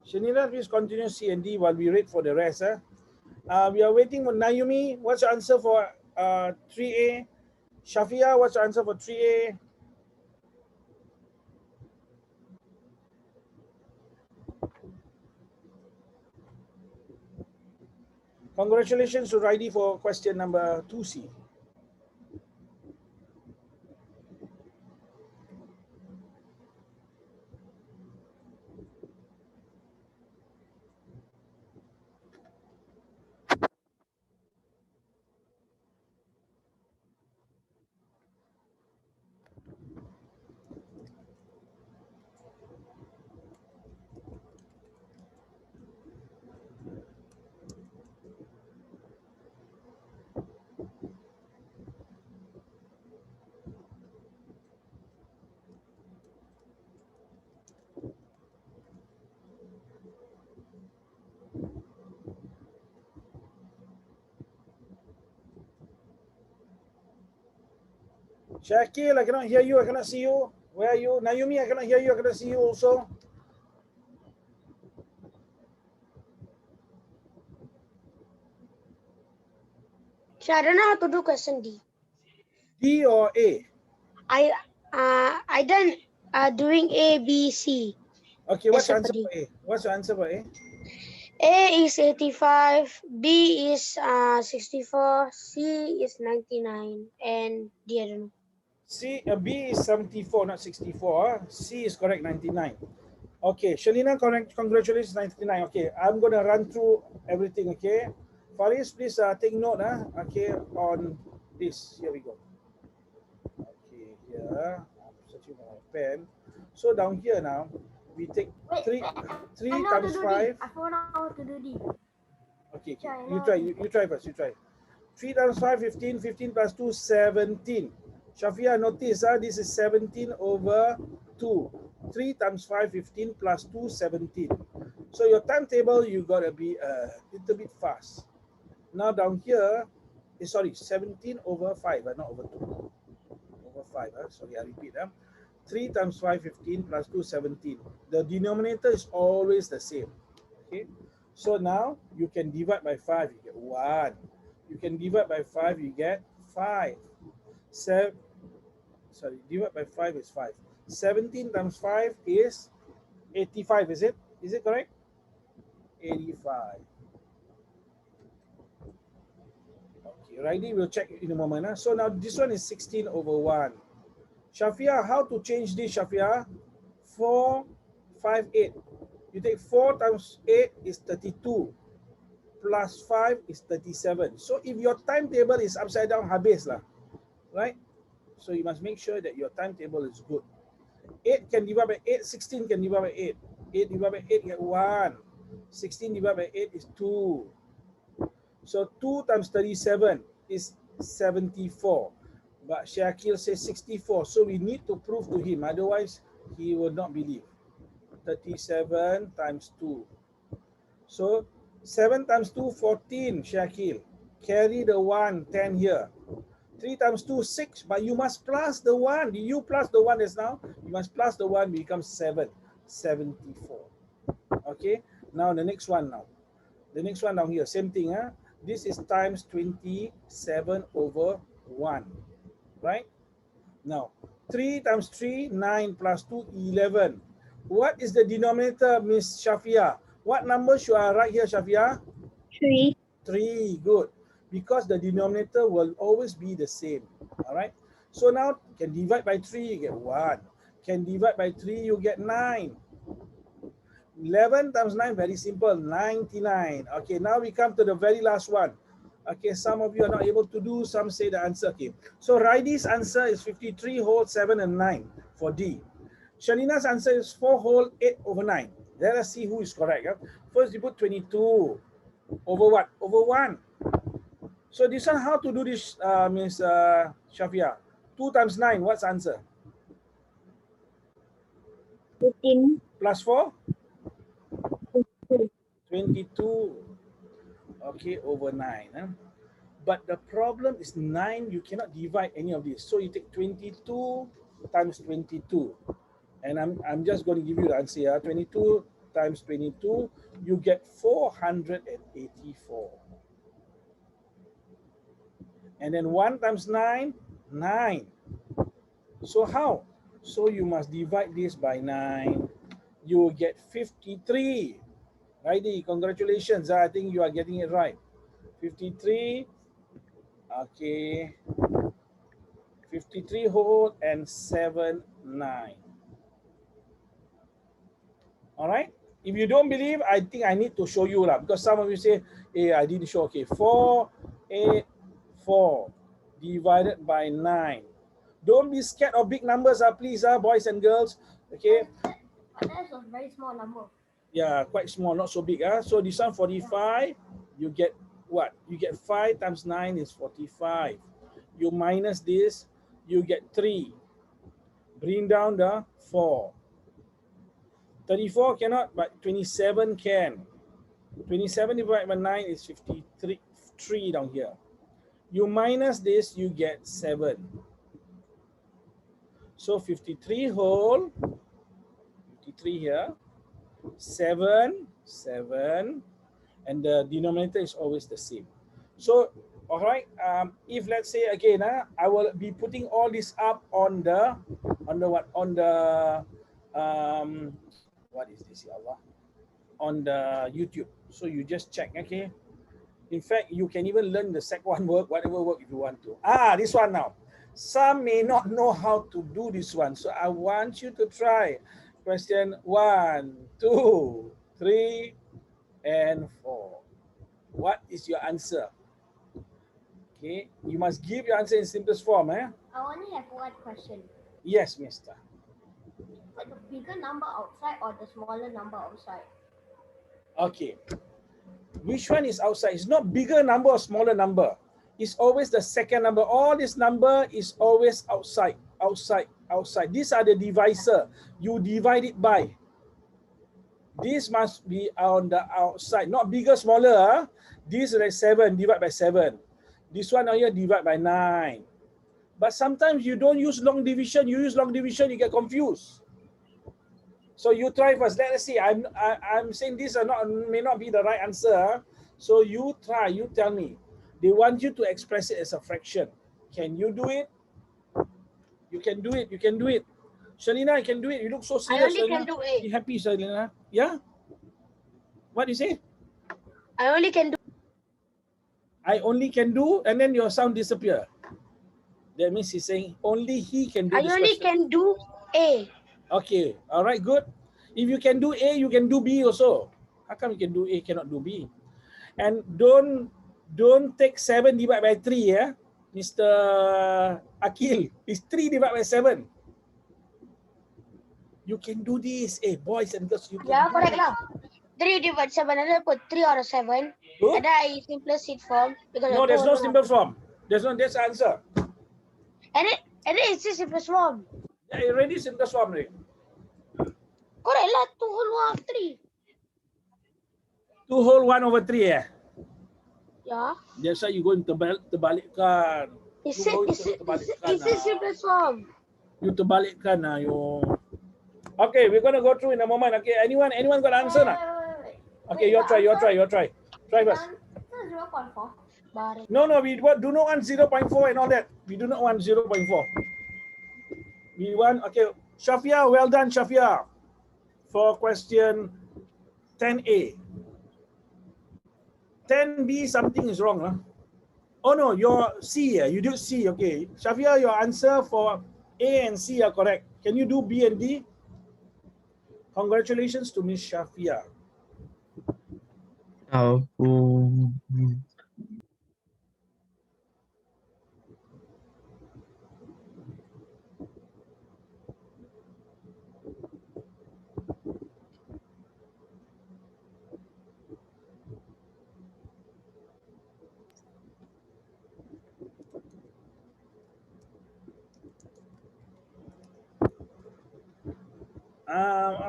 Shalina, please continue C and D while we wait for the rest. We are waiting for Naomi. What's your answer for 3A? Shafia, what's your answer for 3A? Congratulations to Riley for question number 2C. Shakil, I cannot hear you. I cannot see you. Where are you? Naomi, I cannot hear you. I cannot see you also. So I don't know how to do question D. D or A? I done doing A, B, C. Okay, what's your answer D. for A? What's your answer for A? A is 85, B is 64, C is 99, and D I don't know. B is 74, not 64. C is correct, 99. Okay, Shalina, correct. Congratulations, 99. Okay, I'm going to run through everything, okay? Faris, please take note, okay, on this. Here we go. Okay, here, I'm searching for my pen. So down here now, we take 3 times 5. I found out how to do D. Okay, China. you try. You try first. You try. 3 times 5, 15. 15 plus 2, 17. Shafia, notice this is 17 over 2. 3 times 5, 15 plus 2, 17. So your timetable, you got to be a little bit fast. Now down here, sorry, 17 over 5, not over 2. Over 5, sorry, I repeat. 3 times 5, 15 plus 2, 17. The denominator is always the same. Okay, so now you can divide by 5, you get 1. You can divide by 5, you get 5. Divide by 5 is 5. 17 times 5 is 85, is it? Is it correct? 85. Okay, Riley will check in a moment. So now this one is 16 over 1. Shafia, how to change this, Shafia? 4, 5, 8. You take 4 times 8 is 32. Plus 5 is 37. So if your timetable is upside down, habis lah, right? So you must make sure that your timetable is good. 8 can divide by 8, 16 can divide by 8. 8 divided by 8 get 1. 16 divided by 8 is 2. So 2 times 37 is 74. But Shakil says 64. So we need to prove to him. Otherwise, he will not believe. 37 times 2. So 7 times 2, 14, Shakil. Carry the 1, 10 here. 3 times 2, 6. But you must plus the 1. You plus the 1 is now. You must plus the 1, becomes 7. 74. Okay. Now the next one now. The next one down here. Same thing. This is times 27 over 1. Right? Now, 3 times 3, 9 plus 2, 11. What is the denominator, Miss Shafia? What number should I write here, Shafia? 3. 3, good. Because the denominator will always be the same. All right. So now, can divide by 3, you get 1. Can divide by 3, you get 9. 11 times 9, very simple, 99. Okay, now we come to the very last one. Okay, some of you are not able to do, some say the answer. Okay, so Raidi's answer is 53 whole 7 and 9 for D. Shalina's answer is 4 whole 8 over 9. Let us see who is correct. First, you put 22 over what? Over 1. So this one, how to do this, Miss Shafia? 2 times 9, what's the answer? 15. Plus 4? 2. 22. Okay, over 9. But the problem is 9, you cannot divide any of this. So you take 22 times 22. And I'm just going to give you the answer here. 22 times 22, you get 484. And then 1 times 9, 9. So how? So you must divide this by 9. You will get 53. Righty, congratulations. I think you are getting it right. 53. Okay. 53 whole and 7, 9. All right. If you don't believe, I think I need to show you lah, because some of you say, hey, I didn't show. Okay, 4, 8, 4 divided by 9. Don't be scared of big numbers, please, boys and girls. Okay. But that's a very small number. Yeah, quite small, not so big. So this one 45, you get what? You get 5 times 9 is 45. You minus this, you get 3. Bring down the 4. 34 cannot, but 27 can. 27 divided by 9 is 53 3 down here. You minus this, you get 7. So 53 whole, 53 here, 7, 7, and the denominator is always the same. So, all right, if let's say again, I will be putting all this up on the what? On the, what is this, ya Allah? On the YouTube. So you just check, okay? In fact, you can even learn the sec 1 work, whatever work if you want to. This one now. Some may not know how to do this one. So I want you to try. Question 1, 2, 3, and 4. What is your answer? Okay, you must give your answer in simplest form. I only have one question. Yes, mister. Put the bigger number outside or the smaller number outside? Okay. Which one is outside? It's not bigger number or smaller number. It's always the second number. All this number is always outside, outside, outside. These are the divisor. You divide it by. This must be on the outside, not bigger, smaller. Huh? This is like 7, divide by 7. This one here, divide by 9. But sometimes you don't use long division. You use long division, you get confused. So you try first. Let's see. I'm saying this may not be the right answer. Huh? So you try. You tell me. They want you to express it as a fraction. Can you do it? You can do it. You can do it. Shalina, I can do it. You look so serious. I only Shalina. can do A. Be happy, Shalina. Yeah? What do you say? I only can do. I only can do, and then your sound disappear. That means he's saying only he can do I this only question. can do A. Okay. All right, good. If you can do A, you can do B also. How come you can do A, cannot do B? And don't take 7 divided by 3, yeah? Mr. Akil. It's 3 divided by 7. You can do this. Boys and girls, you can Yeah, do correct it. lah. 3 divided 7, and then put 3 out of 7. Good. And then I simplest it form. Because No, there's no simple form. There's no, that's the answer. And then it's the simplest form. Yeah, already simple form. Right? Correct lah, 2 whole 1 of 3. 2 whole 1 over 3, eh? Yeah. That's why you go into terbalikkan. It's the simplest form. You terbalikkan lah, you. Okay, we're gonna go through in a moment. Okay, anyone got an answer? Wait. Okay, your try. Try first. 0.4. No, we do not want 0.4 and all that. We do not want 0.4. We want, okay, Shafia, well done, Shafia, for question 10A. 10B, something is wrong. Huh? Oh no, your C, you did C, okay. Shafia, your answer for A and C are correct. Can you do B and D? Congratulations to Miss Shafia.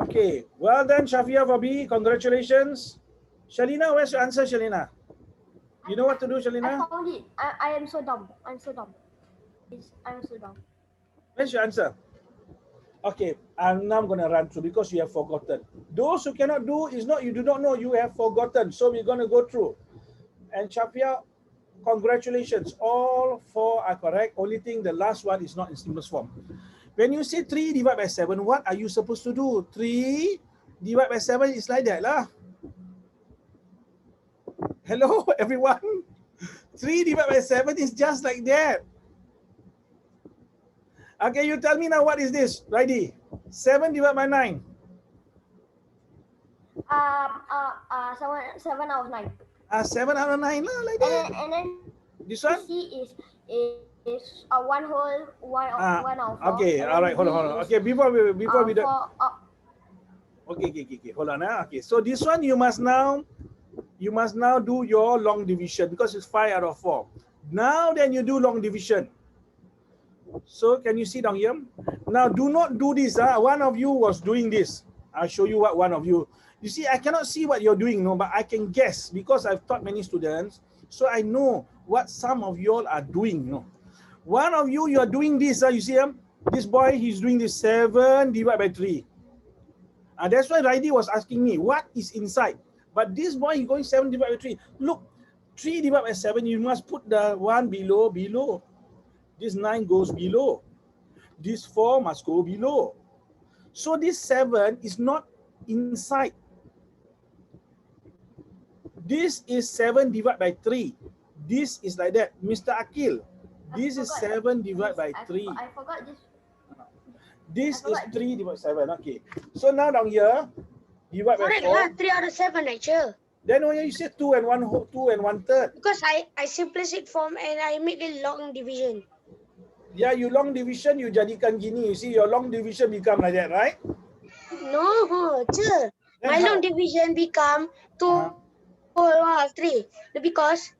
Okay, well done, Shafia, for B. Congratulations. Shalina, where's your answer, Shalina? You know what to do, Shalina? I found it. I am so dumb. I'm so dumb. I'm so dumb. Where's your answer? Okay, I'm now going to run through because you have forgotten. Those who cannot do is not you do not know, you have forgotten. So we're going to go through. And Shafia, congratulations. All 4 are correct. Only thing, the last one is not in simplest form. When you say 3 divided by 7, what are you supposed to do? 3 divided by 7 is like that lah. Hello, everyone. 3 divided by 7 is just like that. Okay, you tell me now what is this? Righty. 7 divided by 9. 7 out of 9. 7 out of 9 lah, like that. And then This one? C is 1 whole 1 out of 4. Okay, all right, hold on. Okay, before we do. Okay, hold on. Okay, so this one you must now do your long division because it's 5 out of 4. Now then you do long division. So can you see down here? Now do not do this. One of you was doing this. I'll show you what one of you. You see, I cannot see what you're doing, no, but I can guess because I've taught many students. So I know what some of you all are doing. No, one of you are doing this. You see him? This boy, he's doing this 7 divided by 3. That's why Raidi was asking me, what is inside? But this boy, he's going 7 divided by 3. Look, 3 divided by 7, you must put the 1 below. This 9 goes below. This 4 must go below. So this 7 is not inside. This is 7 divided by 3. This is like that. Mr. Akil, this is 7 divided by 3. I forgot this. This is 3 divided by 7. Okay. So now down here, divide by 4. 3 out of 7, actually. Then when you say 2 and 1/3. Because I simplest it form and I make a long division. Yeah, you long division, you jadikan gini. You see, your long division become like that, right? No, sir. My long division become 2 Oh, 3. Because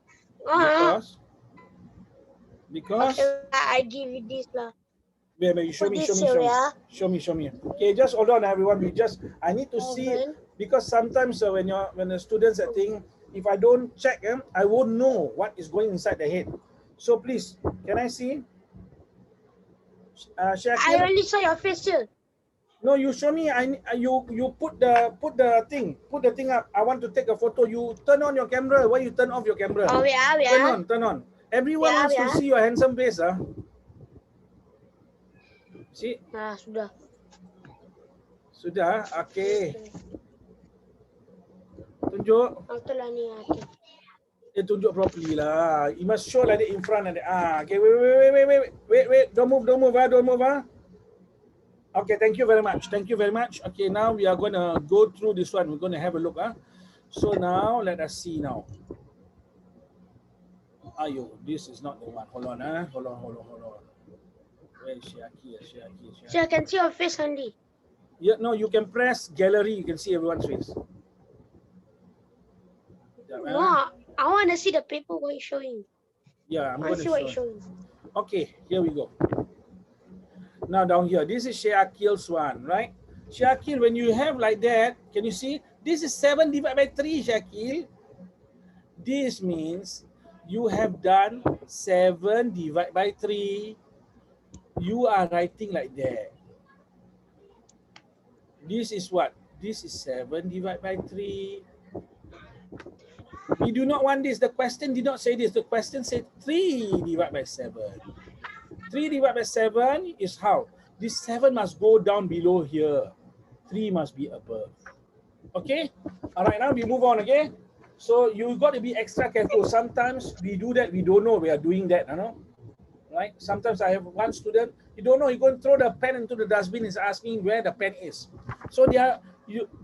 Because okay, I give you this lah. wait, you show Put me, this here, yeah. show me. Okay, just hold on, everyone. I need to see, 7. because sometimes when the students are thinking, if I don't check, I won't know what is going inside the head. So please, can I see? I Shakir, only saw your face here. no, you show me. You put the thing up. I want to take a photo. You turn on your camera. Why you turn off your camera? Oh, yeah, Turn on. Everyone wants to yeah. see your handsome face, See, Nah, sudah. sudah. Okay, tunjuk. Auto lah ni. Okay. Tunjuk properly lah. You must show like that in front of the. Okay. Wait. Don't move. Don't move. Okay. Thank you very much. Okay. Now we are gonna go through this one. We're gonna have a look. So now let us see now. Ayo, this is not the one. Hold on. Hold on. Where is Shaki? So I can see your face only. Yeah. No, you can press gallery. You can see everyone's face. No, I want to see the paper what you're showing. Yeah, I'm I want going to see to what show. you're showing. Okay, here we go. Now down here, this is Shakil's one, right? Shakil, when you have like that, can you see? This is 7 divided by 3, Shakil. This means you have done 7 divided by 3. You are writing like that. This is what? This is 7 divided by 3. We do not want this. The question did not say this. The question said 3 divided by 7. 3 divided by 7 is how? This 7 must go down below here. 3 must be above. Okay? All right, now we move on, okay? So you got to be extra careful. Sometimes we do that, we don't know we are doing that, you know? Right? Sometimes I have one student, you don't know, you go and throw the pen into the dustbin, is asking where the pen is. So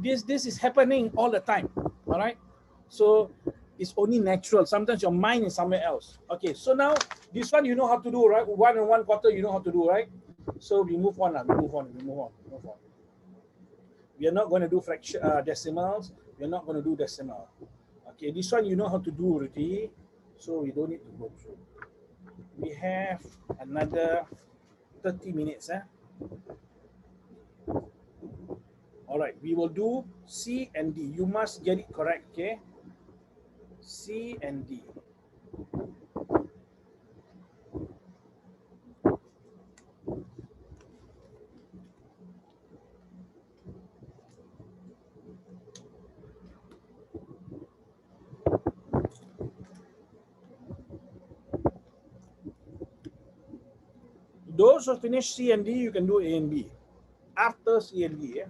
this is happening all the time. All right? So it's only natural. Sometimes your mind is somewhere else. Okay, so now this one you know how to do, right? 1 and 1/4 you know how to do, right? So we move on. We move on. We are not going to do fraction decimals. We are not going to do decimal. Okay, this one you know how to do already, so we don't need to go through. We have another 30 minutes. All right, we will do C and D. You must get it correct, okay? C and D. Those who finish C and D, you can do A and B. After C and D,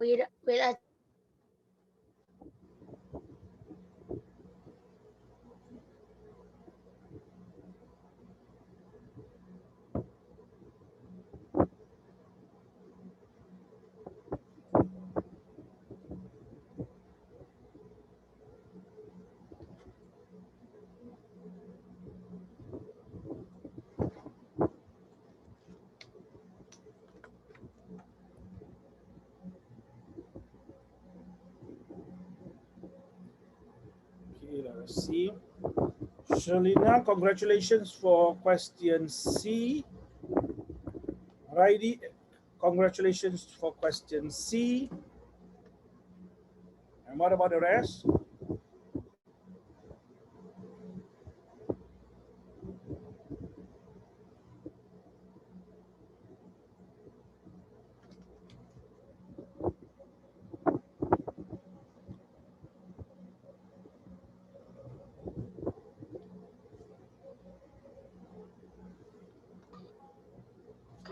Wait, Okay, let's see. Shalina, congratulations for question C. Righty, congratulations for question C. And what about the rest?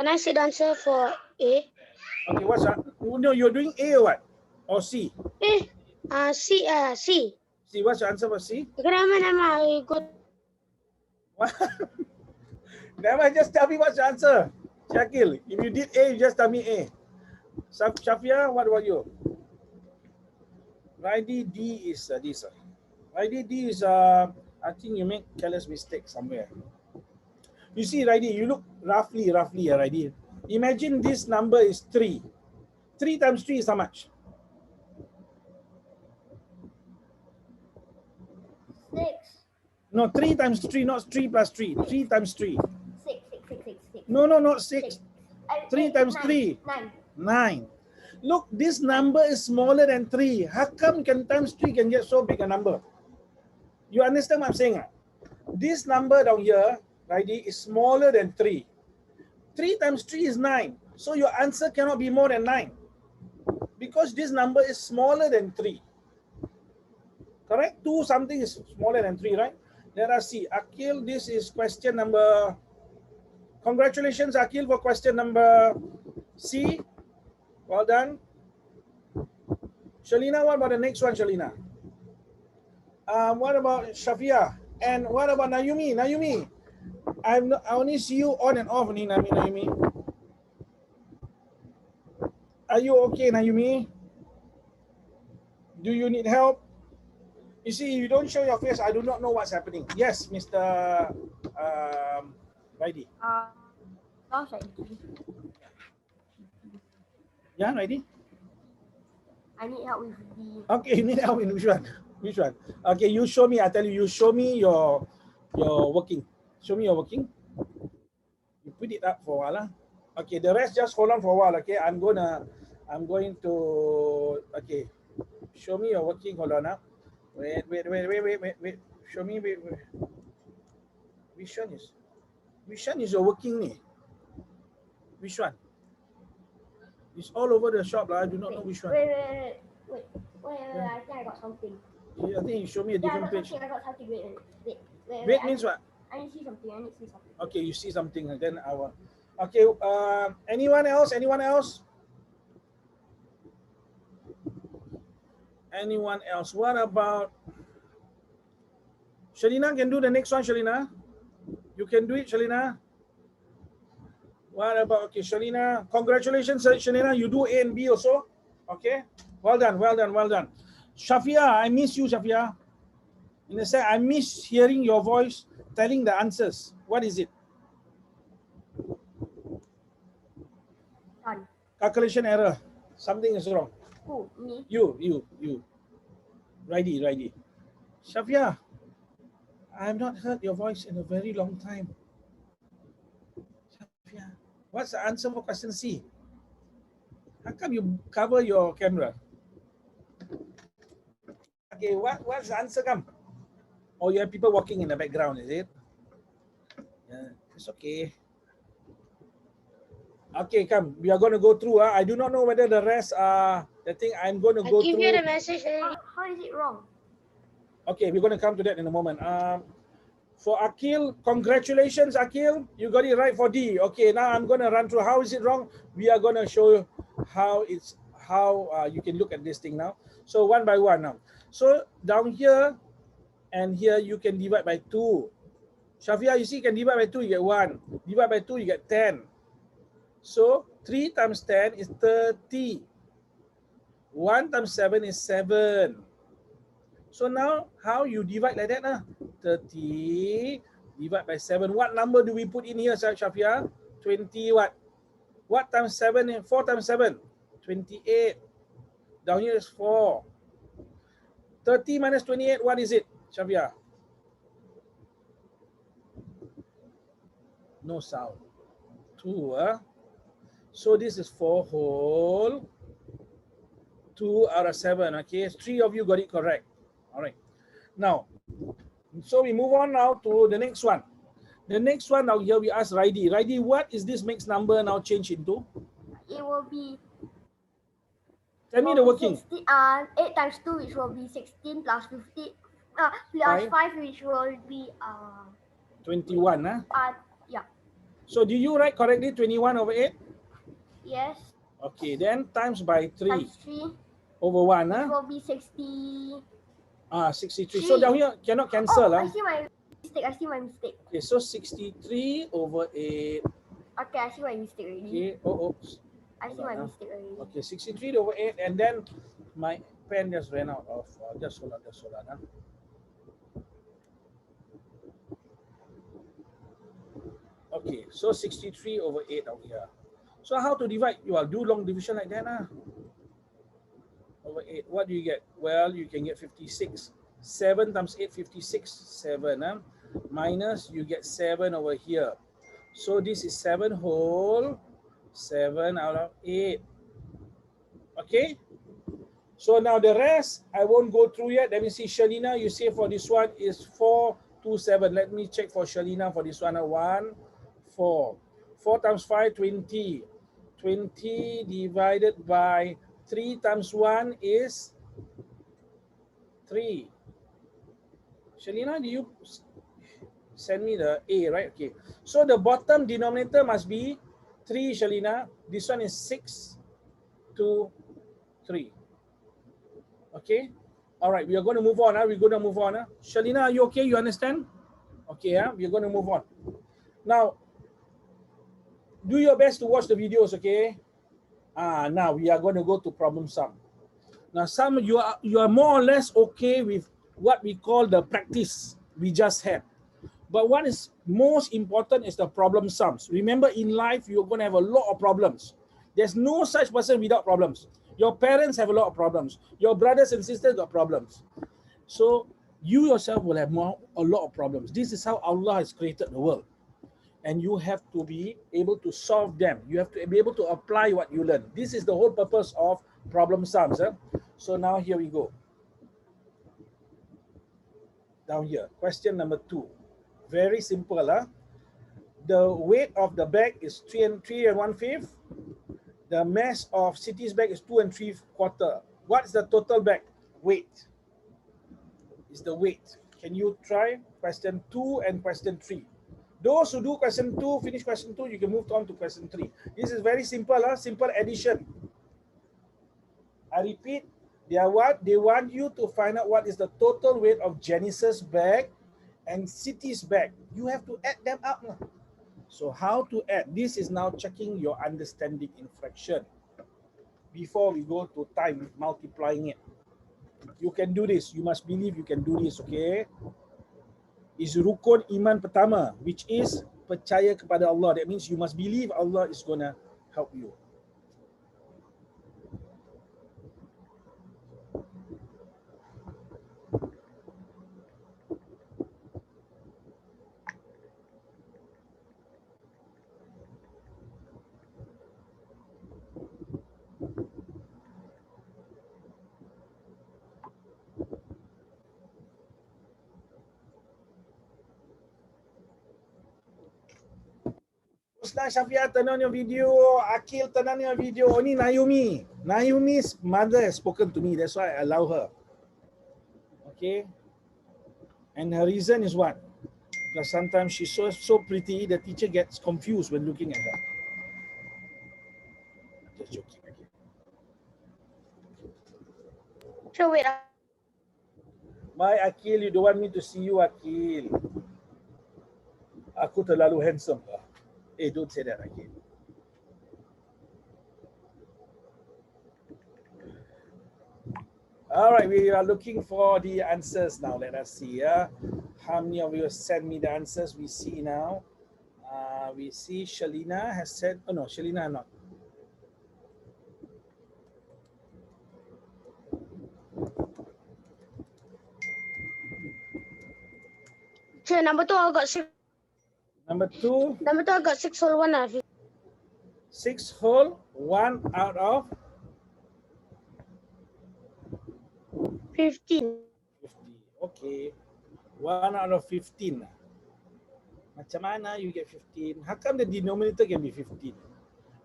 can I see the answer for A? Okay, what's that? No, you're doing A or what? Or C? C. C, what's your answer for C? Okay, never mind. I go to Never mind, just tell me what's the answer. Shakil, if you did A, you just tell me A. Shafia, what about you? Righty D is this. Righty D is, I think you make careless mistake somewhere. You see, Righty, you look roughly, Righty. Imagine this number is 3. 3 times 3 is how much? 6. No, 3 times 3, not 3 plus 3. 3 times 3. 6. No, not 6. 3 times 9. 3. 9. 9. Look, this number is smaller than 3. How come can times 3 can get so big a number? You understand what I'm saying? This number down here, Righty, is smaller than 3. 3 times 3 is 9. So your answer cannot be more than 9. Because this number is smaller than 3. Correct? 2 something is smaller than 3, right? Let us see. Akil, this is question number... Congratulations, Akil, for question number C. Well done. Shalina, what about the next one, Shalina? What about Shafia? And what about Naomi? Naomi, I only see you on and off, Naomi. Are you okay, Naomi? Do you need help? You see, you don't show your face, I do not know what's happening. Yes, Mr. Raidi. Lost ID. Yeah, Raidi? I need help with the... Okay, you need help in which one? Which one? Okay, you show me, I tell you show me your working. Show me your working. You put it up for a while. Okay, the rest just hold on for a while, okay? I'm going to, okay. Show me your working, hold on up. Wait. Show me, wait. Which one is your working ni? Which one? It's all over the shop, I do not know which one. Wait. I think I got something. I think you show me a different page. I got something. Wait means what? I need to see something. Okay, you see something, then I will. Okay, anyone else? Anyone else? What about Shalina? Can do the next one, Shalina? You can do it, Shalina. What about, okay, Shalina? Congratulations, Shalina. You do A and B also. Okay, well done. Shafia, I miss you, Shafia. In a sense, I miss hearing your voice telling the answers. What is it? Done. Calculation error. Something is wrong. Who? Me? You. Righty. Shafia, I have not heard your voice in a very long time. Shafia, what's the answer for question C? How come you cover your camera? Okay, what's the answer come? Oh, you have people walking in the background, is it? Yeah, it's okay. Okay, come. We are going to go through. I do not know whether the rest are the thing I'm going to go give through. you the message. How is it wrong? Okay, we're going to come to that in a moment. For Akil, congratulations, Akil. You got it right for D. Okay, now I'm going to run through. How is it wrong? We are going to show you how you can look at this thing now. So one by one now. So down here and here you can divide by 2. Shafia, you see, you can divide by 2, you get 1. Divide by 2, you get 10. So 3 times 10 is 30. 1 times 7 is 7. So now, how you divide like that? 30 divided by 7. What number do we put in here, Shafia? 20 what? What times 7? 4 times 7? 28. Down here is 4. 30 minus 28, what is it, Shafia? No sound. 2, So this is 4 whole. 2 out of 7, okay? 3 of you got it correct. All right. Now, so we move on now to the next one. The next one now here we ask Raidi. Raidi, what is this mixed number now change into? It will be... Tell me the working. 16, 8 times 2, which will be 16 plus 50. Plus 5, which will be... 21, yeah. So do you write correctly 21 over 8? Yes. Okay, then times by 3. Times 3. Over 1, Which will be 60... 63. So down here cannot cancel. I see my mistake. mistake. I see my mistake. Okay, so 63 over 8. Okay, I see my mistake already. Okay, oh, oops. I see my mistake already. Okay, 63 over 8, and then my pen just ran out of, just hold on. Huh? Okay, so 63 over 8 out here. So how to divide? You will do long division like that. Over 8, what do you get? Well, you can get 56. 7 times 8, 56. 7. Minus, you get 7 over here. So this is 7 whole 7 out of 8. Okay? So now the rest, I won't go through yet. Let me see, Shalina, you say for this one is 427. Let me check for Shalina for this one. 1, 4. 4 times 5, 20. 20 divided by 3 times 1 is 3. Shalina, do you send me the A, right? Okay. So the bottom denominator must be 3, Shalina. This one is 6, 2, 3. Okay. All right. We are going to move on. We're going to move on. Shalina, are you okay? You understand? Okay. We're going to move on. Now, do your best to watch the videos. Okay. Now we are going to go to problem sum. Now, some you are more or less okay with what we call the practice we just had. But what is most important is the problem sums. Remember, in life, you're going to have a lot of problems. There's no such person without problems. Your parents have a lot of problems. Your brothers and sisters got problems. So you yourself will have a lot of problems. This is how Allah has created the world. And you have to be able to solve them. You have to be able to apply what you learn. This is the whole purpose of problem sums. So now here we go. Down here, question number 2. Very simple. The weight of the bag is 3 and 1/5. The mass of Siti's bag is 2 and 3/4. What is the total bag weight? Is the weight. Can you try question 2 and question 3? Those who do question 2, finish question 2, you can move on to question 3. This is very simple. Simple addition. I repeat, they want you to find out what is the total weight of Janice's bag and Siti's bag. You have to add them up. So how to add? This is now checking your understanding in fraction. Before we go to time multiplying it. You can do this. You must believe you can do this, okay? Is rukun iman pertama, which is percaya kepada Allah. That means you must believe Allah is going to help you. Ustaz Syafiah, turn on your video. Akil, turn on your video. Oh, ni Naomi. Naomi's mother has spoken to me. That's why I allow her. Okay. And her reason is what? Because sometimes she's so pretty, the teacher gets confused when looking at her. Just joking. Okay. So wait. Bye, Akil. You don't want me to see you, Akil. Aku terlalu handsome. Don't say that, Akil. All right, we are looking for the answers now. Let us see. How many of you sent me the answers? We see now. We see Shalina has said, oh no, Shalina not. So number 2, I got 6. Number 2. Number 2, I got 6 whole 1. 6 whole 1 out of 15. 50. Okay. 1 out of 15. Macam mana you get 15? How come the denominator can be 15?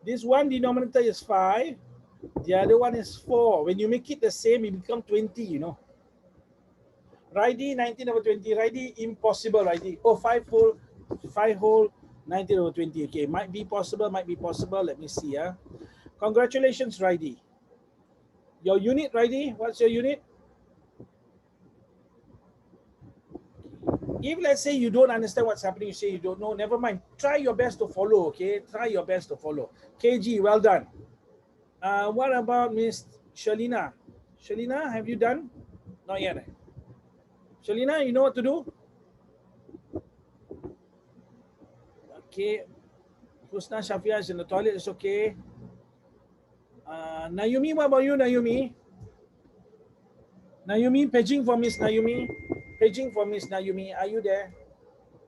This one denominator is 5. The other one is 4. When you make it the same, it becomes 20, you know. Raidi, 19 over 20. Raidi, impossible, Raidi. Oh, 5 whole, 19 over 20. Okay, might be possible, might be possible. Let me see. Congratulations, Raidi. Your unit, Raidi, what's your unit? If let's say you don't understand what's happening, you say you don't know, never mind. Try your best to follow, okay? Try your best to follow. KG, well done. What about Miss Shalina? Shalina, have you done? Not yet. Shalina, you know what to do? Okay. Husna Shafia is in the toilet, it's okay. Nayumi, what about you, Nayumi? Nayumi, paging for Miss Nayumi. Paging for Miss Nayumi. Are you there?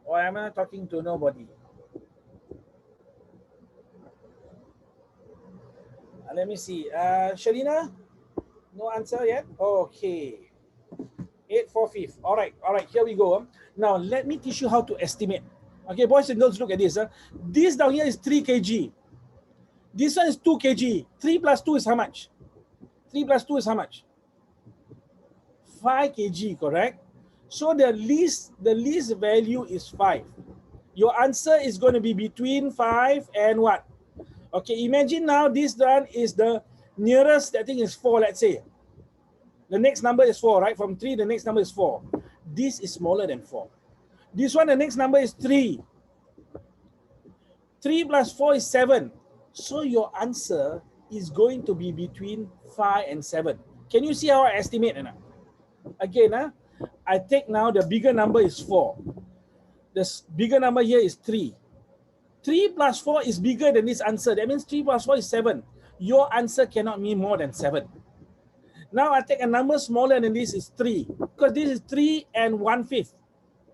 Or am I talking to nobody? Let me see. Shalina? No answer yet? Okay. 8 4 5. All right, here we go. Now, let me teach you how to estimate. Okay, boys and girls, look at this. This down here is 3 kg. This one is 2 kg. 3 plus 2 is how much? 3 plus 2 is how much? 5 kg, correct? So the least value is 5. Your answer is going to be between 5 and what? Okay, imagine now this one is the nearest, I think is 4, let's say. The next number is 4, right? From 3, the next number is 4. This is smaller than 4. This one, the next number is 3. 3 plus 4 is 7. So your answer is going to be between 5 and 7. Can you see how I estimate? Again, I take now the bigger number is 4. The bigger number here is 3. 3 plus 4 is bigger than this answer. That means 3 plus 4 is 7. Your answer cannot be more than 7. Now I take a number smaller than this is 3. Because this is 3 and 1/5.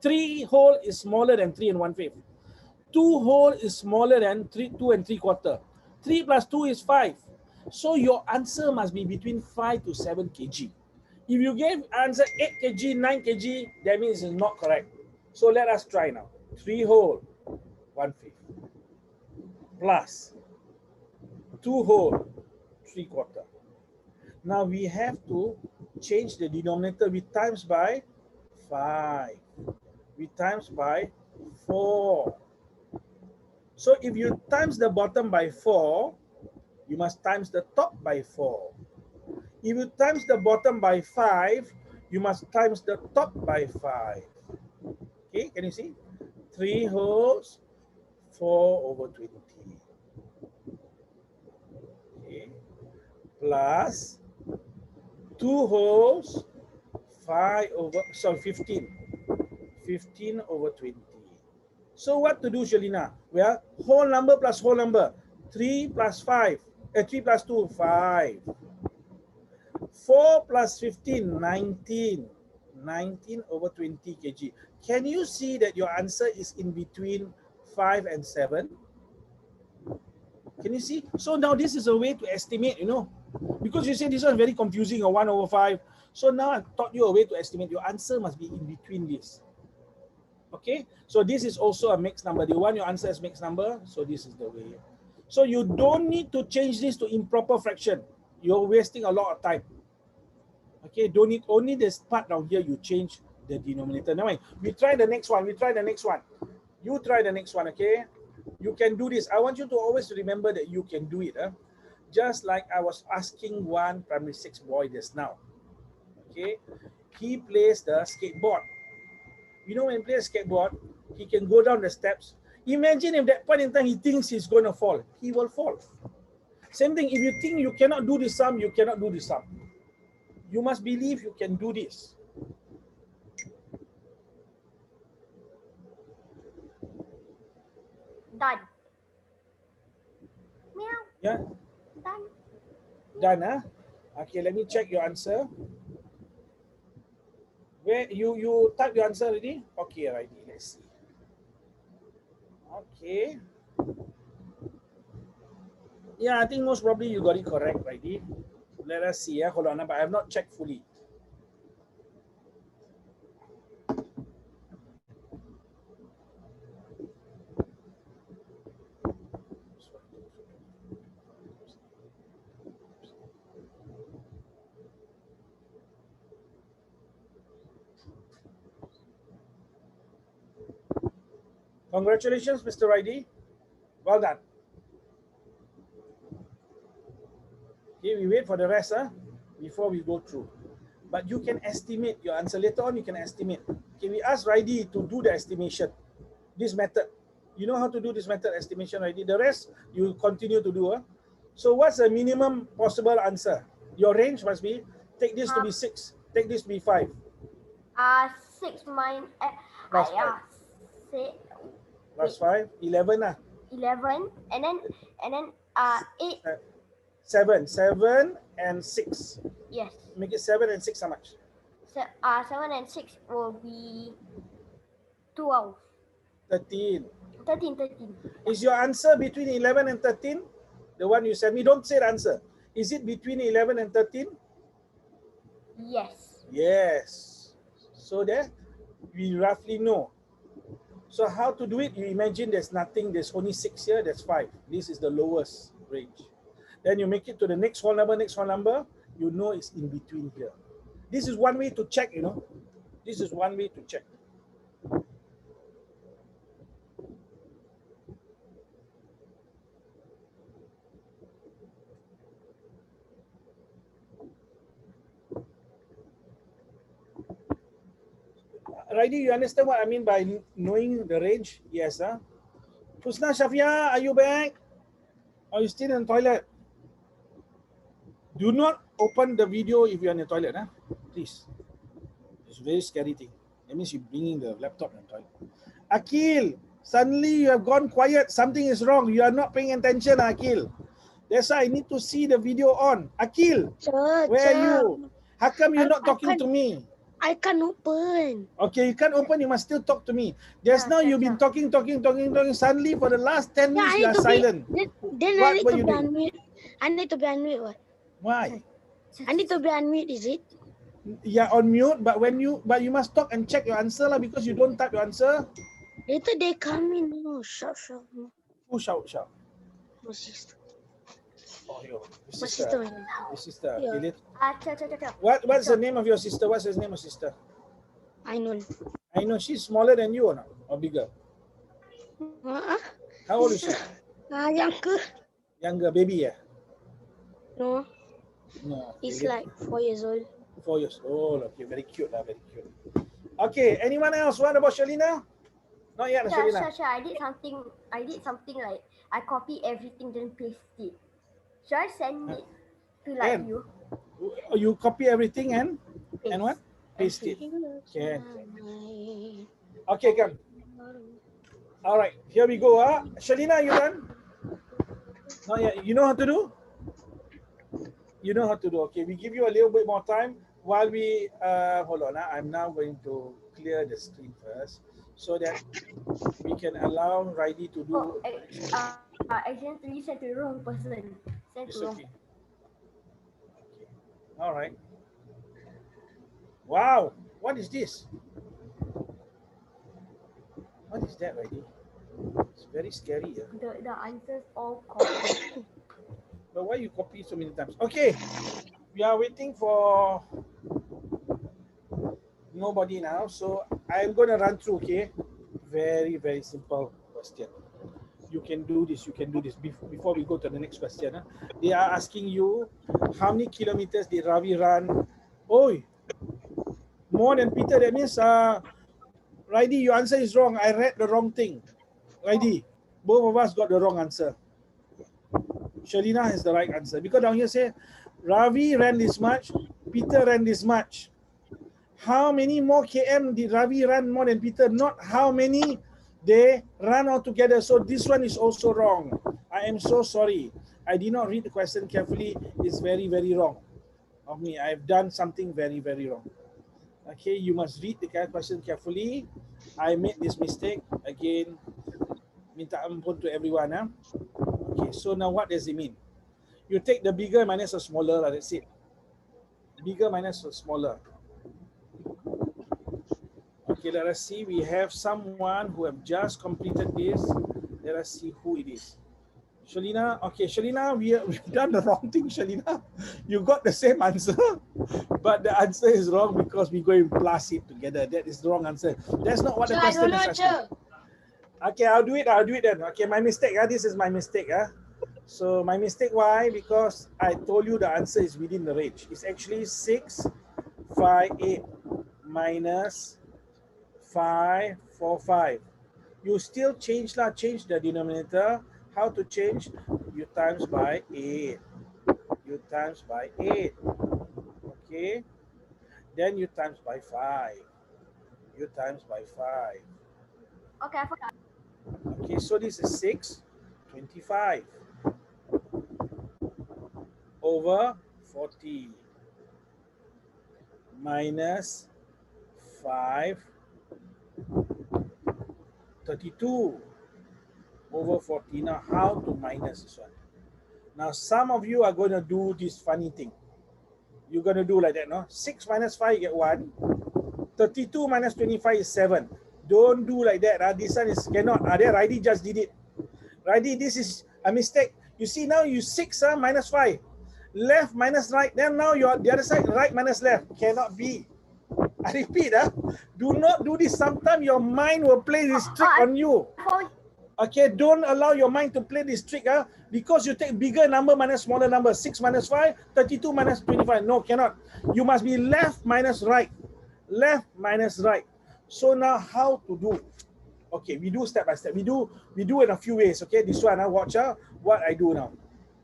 3 whole is smaller than 3 and 1/5. 2 whole is smaller than 2 and 3/4. 3 plus 2 is 5. So your answer must be between 5 to 7 kg. If you gave answer 8 kg, 9 kg, that means it's not correct. So let us try now. 3 whole, 1/5. Plus 2 whole, 3/4. Now we have to change the denominator. We times by 5. We times by 4. So if you times the bottom by 4, you must times the top by 4. If you times the bottom by 5, you must times the top by 5. Okay, can you see? 3 wholes, 4 over 20. Okay, plus 2 wholes, 15. 15 over 20. So what to do, Shalina? Well, whole number plus whole number. 3 plus 5. 3 plus 2, 5. 4 plus 15, 19. 19 over 20 kg. Can you see that your answer is in between 5 and 7? Can you see? So now this is a way to estimate, because you say this one is very confusing, or 1 over 5. So now I taught you a way to estimate. Your answer must be in between this. Okay, so this is also a mixed number. Do you want your answer as mixed number? So this is the way. So you don't need to change this to improper fraction. You're wasting a lot of time. Okay, don't need, only this part down here you change the denominator. Now we try the next one. You try the next one, okay? You can do this. I want you to always remember that you can do it. Just like I was asking one primary 6 boy just now. Okay, he plays the skateboard. When he plays skateboard, he can go down the steps. Imagine if that point in time he thinks he's going to fall. He will fall. Same thing, if you think you cannot do this sum, you cannot do this sum. You must believe you can do this. Done. Meow. Yeah? Done. Done, huh? Okay, let me check your answer. Where you type your answer already? Okay, already. Let's see. Okay. Yeah, I think most probably you got it correct, righty. Let us see. Hold on, but I have not checked fully. Congratulations, Mr. Righty. Well done. Okay, we wait for the rest before we go through. but you can estimate your answer. Later on, you can estimate. Okay, we ask Raidi to do the estimation. This method. You know how to do this method estimation, Raidi? The rest, you continue to do. So what's the minimum possible answer? Your range must be, take this to be 6, take this to be 5. 6 minus Plus 5. yeah, say Plus 5, 11 lah. 11 and then 8. 7 and 6. Yes. Make it 7 and 6 how much? 7 and 6 will be 12. 13. 13. Is your answer between 11 and 13? The one you sent me, don't say the answer. Is it between 11 and 13? Yes. Yes. So that we roughly know. So how to do it? You imagine there's nothing, there's only 6 here, there's 5. This is the lowest range. Then you make it to the next whole number, you know it's in between here. This is one way to check, you know. This is one way to check. Raidi, you understand what I mean by knowing the range? Yes, huh? Husna Shafia, are you back? Are you still in the toilet? Do not open the video if you're in the toilet, huh? Please. It's a very scary thing. That means you're bringing the laptop in the toilet. Akil, suddenly you have gone quiet. Something is wrong. You are not paying attention, Akil. That's why I need to see the video on. Akil, where are you? How come you're not talking to me? I can't open. Okay, you can't open, you must still talk to me. Just now you've been talking. Suddenly for the last 10 minutes you are silent. Then What I need were to you be doing? unmute. I need to be unmute. What? Why? I need to be unmute, is it? Yeah, on mute, but you must talk and check your answer lah, because you don't type your answer. Later they come in. No, shout. Who shout? My sister. Oh, your My sister. sister. Your sister. Yeah. Okay, what's the name of your sister? What's the name of sister? I know. I know she's smaller than you or not? Or bigger? How old is she? Younger. Younger, baby, yeah? No, No. he's like 4 years old. 4 years old. Okay, very cute lah, very cute. Okay, anyone else? What about Shalina? Not yet, Shalina. Sure. I did something like I copy everything then paste it. Should I send it to like Can. you? You copy everything and what? Paste it. Okay. Okay, come. All right, here we go. Shalina, you done? Not yet. You know how to do? You know how to do. Okay, we give you a little bit more time while we hold on. I'm now going to clear the screen first so that we can allow Raidi to do. I accidentally sent to the wrong person. It's okay. All right. Wow, what is this? What is that, Raidi? It's very scary. The answers all copied. But why you copy so many times? Okay, we are waiting for nobody now, so I'm gonna run through. Okay, very simple question. You can do this. Before we go to the next question, they are asking you how many kilometers did Ravi run? Oh, more than Peter. That means Raidi, your answer is wrong. I read the wrong thing. Raidi, both of us got the wrong answer. Shalina has the right answer, because down here say Ravi ran this much, Peter ran this much. How many more km did Ravi run more than Peter? Not how many they run all together. So this one is also wrong. I am so sorry. I did not read the question carefully. It's very wrong of me. I have done something very wrong. Okay, you must read the question carefully. I made this mistake again. Minta ampun to everyone. Okay, so now what does it mean? You take the bigger minus the smaller, that's it. Bigger minus the smaller. Okay, let us see. We have someone who have just completed this. Let us see who it is. Shalina. Okay, Shalina, we've done the wrong thing, Shalina. You got the same answer, but the answer is wrong because we go and plus it together. That is the wrong answer. That's not what the question is asking. Okay, I'll do it then. Okay, my mistake. This is my mistake. So my mistake, why? Because I told you the answer is within the range. It's actually 6, 8 minus 545. You still change the denominator. How to change? You times by 8. You times by 8. Okay. Then you times by 5. You times by 5. Okay, I forgot. Okay, so this is 625 over 40 minus 532 over 40. Now, how to minus this one? Now, some of you are going to do this funny thing. You're going to do like that, no? 6 minus 5, you get 1. 32 minus 25 is 7. Don't do like that. This one is cannot. There, Raidi just did it. Raidi, this is a mistake. You see, now you 6 minus 5. Left minus right. Then now you're the other side, right minus left. Cannot be. I repeat, do not do this. Sometimes your mind will play this trick on you. Okay, don't allow your mind to play this trick, because you take bigger number minus smaller number. 6 minus 5, 32 minus 25. No, cannot. You must be left minus right. Left minus right. So now how to do? Okay, we do step by step. We do in a few ways. Okay, this one, watch what I do now.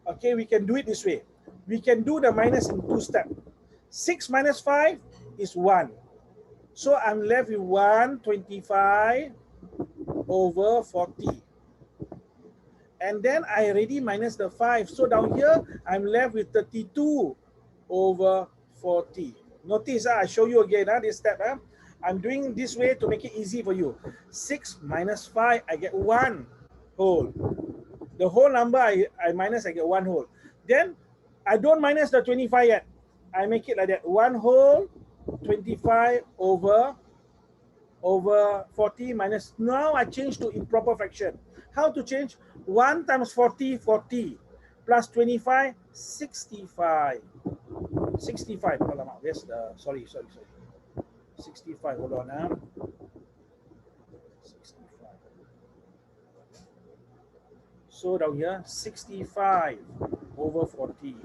Okay, we can do it this way. We can do the minus in 2 steps. 6 minus 5 is 1. So I'm left with 125 over 40. And then I already minus the 5. So down here, I'm left with 32 over 40. Notice, I show you again this step. I'm doing this way to make it easy for you. 6 minus 5, I get 1 whole. The whole number I minus, I get 1 whole. Then I don't minus the 25 yet. I make it like that. 1 whole, 25 over 40 minus. Now I change to improper fraction. How to change? 1 times 40, 40. Plus 25, 65. 65. Oh, yes, sorry. 65. Hold on. 65. So down here, 65 over 40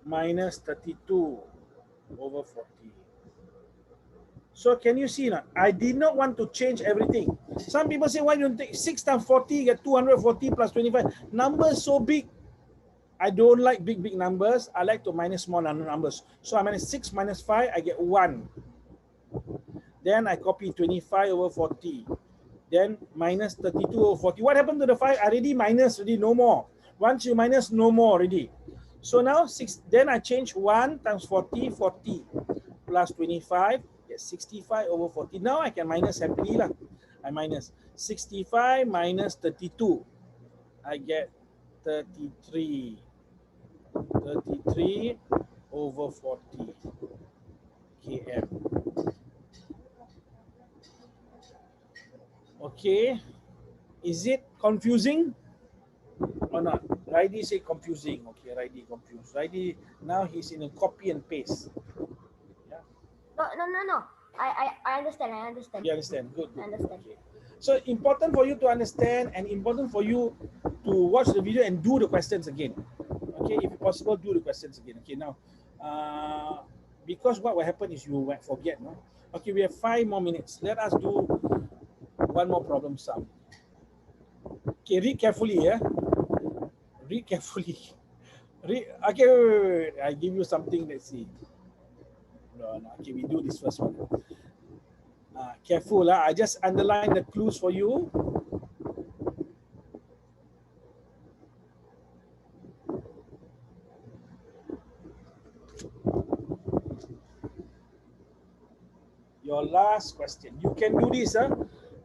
minus 32 over 40. So can you see now? I did not want to change everything. Some people say, why don't you take 6 times 40, get 240 plus 25. Numbers so big. I don't like big numbers. I like to minus small numbers. So I minus 6 minus 5, I get 1. Then I copy 25 over 40. Then minus 32 over 40. What happened to the 5? I already minus, already no more. Once you minus, no more already. So now 6. Then I change 1 times 40, 40 plus 25, get 65 over 40. Now I can minus happily lah. I minus 65 minus 32. I get 33. 33 over 40 km. Okay. Is it confusing or not? Raidi say confusing. Okay, Raidi confused. Raidi, now he's in a copy and paste. Yeah. No. I understand. You understand? Good. I understand. Okay. So important for you to understand and important for you to watch the video and do the questions again. Okay, if possible, do the questions again. Okay, now, because what will happen is you might forget, no? Okay, we have 5 more minutes. Let us do one more problem sum. Okay, read carefully, yeah? Read carefully. Okay, wait. I give you something, let's see. No. Okay, we do this first one. Careful, I just underline the clues for you. Your last question. You can do this,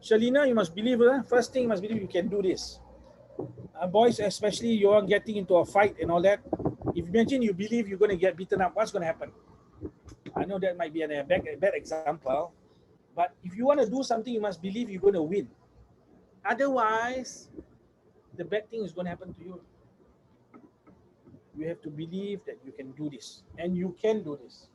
Shalina, you must believe, first thing you must believe you can do this. Boys, especially you're getting into a fight and all that. If imagine you believe you're going to get beaten up, what's going to happen? I know that might be a bad example, but if you want to do something, you must believe you're going to win. Otherwise, the bad thing is going to happen to you. You have to believe that you can do this, and you can do this.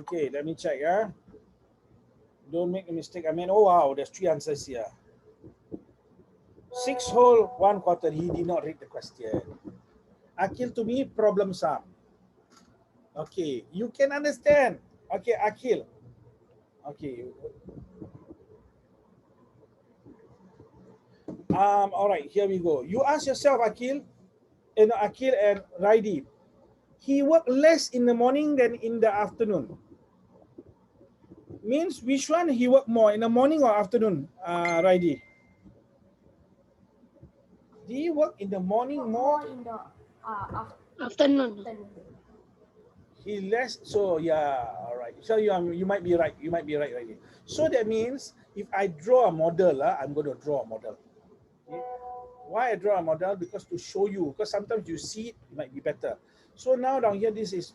Okay, let me check. Don't make a mistake. I mean, oh wow, there's 3 answers here. 6 whole 1/4. He did not read the question. Akil, to me, problem sum. Okay, you can understand. Okay, Akil. Okay. All right, here we go. You ask yourself, Akil, Akil and Raidi. He worked less in the morning than in the afternoon. Means which one he worked more, in the morning or afternoon, Raidi? Did he work in the morning more? In the Afternoon. afternoon. He less, so yeah, all right. So you might be right. You might be right, Raidi. So that means if I draw a model, I'm going to draw a model. Okay? Why I draw a model? Because to show you, because sometimes you see it might be better. So now down here, this is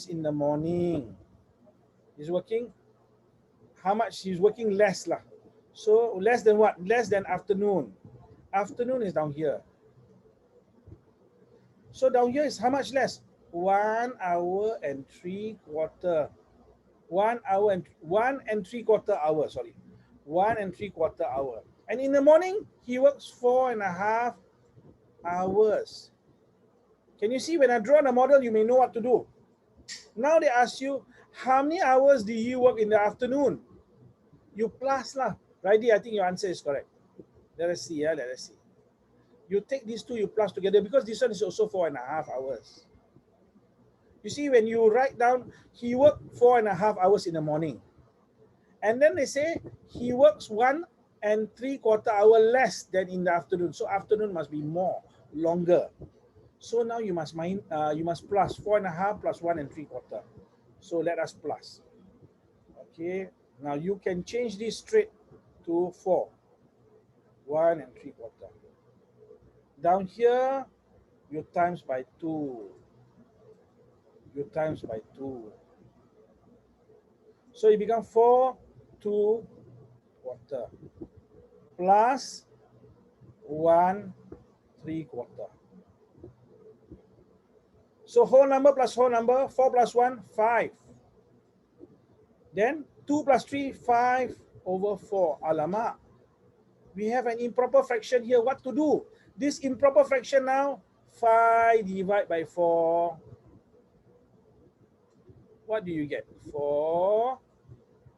in the morning. He's working. How much? He's working less lah. So less than what? Less than afternoon. Afternoon is down here. So down here is how much less? 1 hour and 3/4. 1 hour and 1 3/4 hour. Sorry, 1 3/4 hour. And in the morning, he works 4.5 hours. Can you see when I draw the model, you may know what to do. Now they ask you, how many hours do you work in the afternoon? You plus lah. Righty, I think your answer is correct. Let us see. Let us see. You take these two, you plus together, because this one is also 4.5 hours. You see, when you write down, he worked 4.5 hours in the morning. And then they say he works 1 3/4 hour less than in the afternoon. So afternoon must be more, longer. So now you must plus 4.5 plus 1 3/4. So let us plus. Okay. Now you can change this straight to 4. 1 3/4. Down here, you times by 2. You times by 2. So it becomes 4 2/4 plus 1 3/4. So whole number plus whole number, 4 plus 1, 5. Then 2 plus 3, 5/4. Alamak. We have an improper fraction here. What to do? This improper fraction now, 5 divided by 4. What do you get? 4,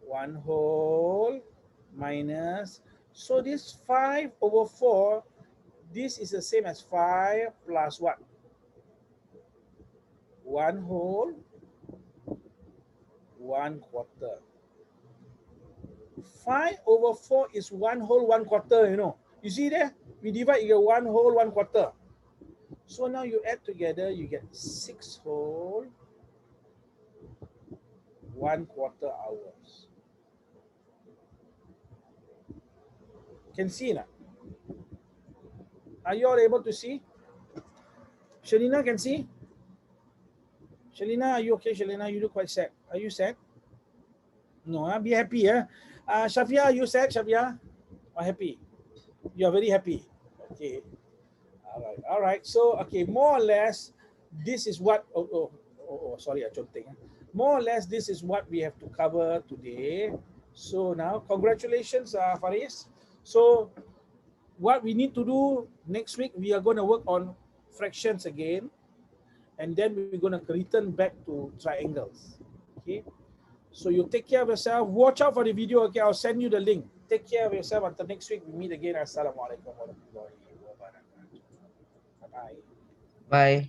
1 whole, minus. So this 5/4, this is the same as 5 plus what? 1 whole, 1/4. 5/4 is 1 whole, 1/4, you know. You see there? We divide, you get 1 whole, 1/4. So now you add together, you get 6 whole, 1/4 hours. Can see now? Are you all able to see? Shalina can see? Shalina, are you okay? Shalina, you look quite sad. Are you sad? No, be happy. Shafia, are you sad, Shafia? Or happy? You are very happy. Okay. All right. So, okay, more or less, this is what, sorry, I don't think. More or less, this is what we have to cover today. So now, congratulations, Faris. So what we need to do next week, we are going to work on fractions again. And then we're going to return back to triangles. Okay. So you take care of yourself. Watch out for the video. Okay, I'll send you the link. Take care of yourself. Until next week, we meet again. Assalamualaikum warahmatullahi wabarakatuh. Bye-bye. Bye.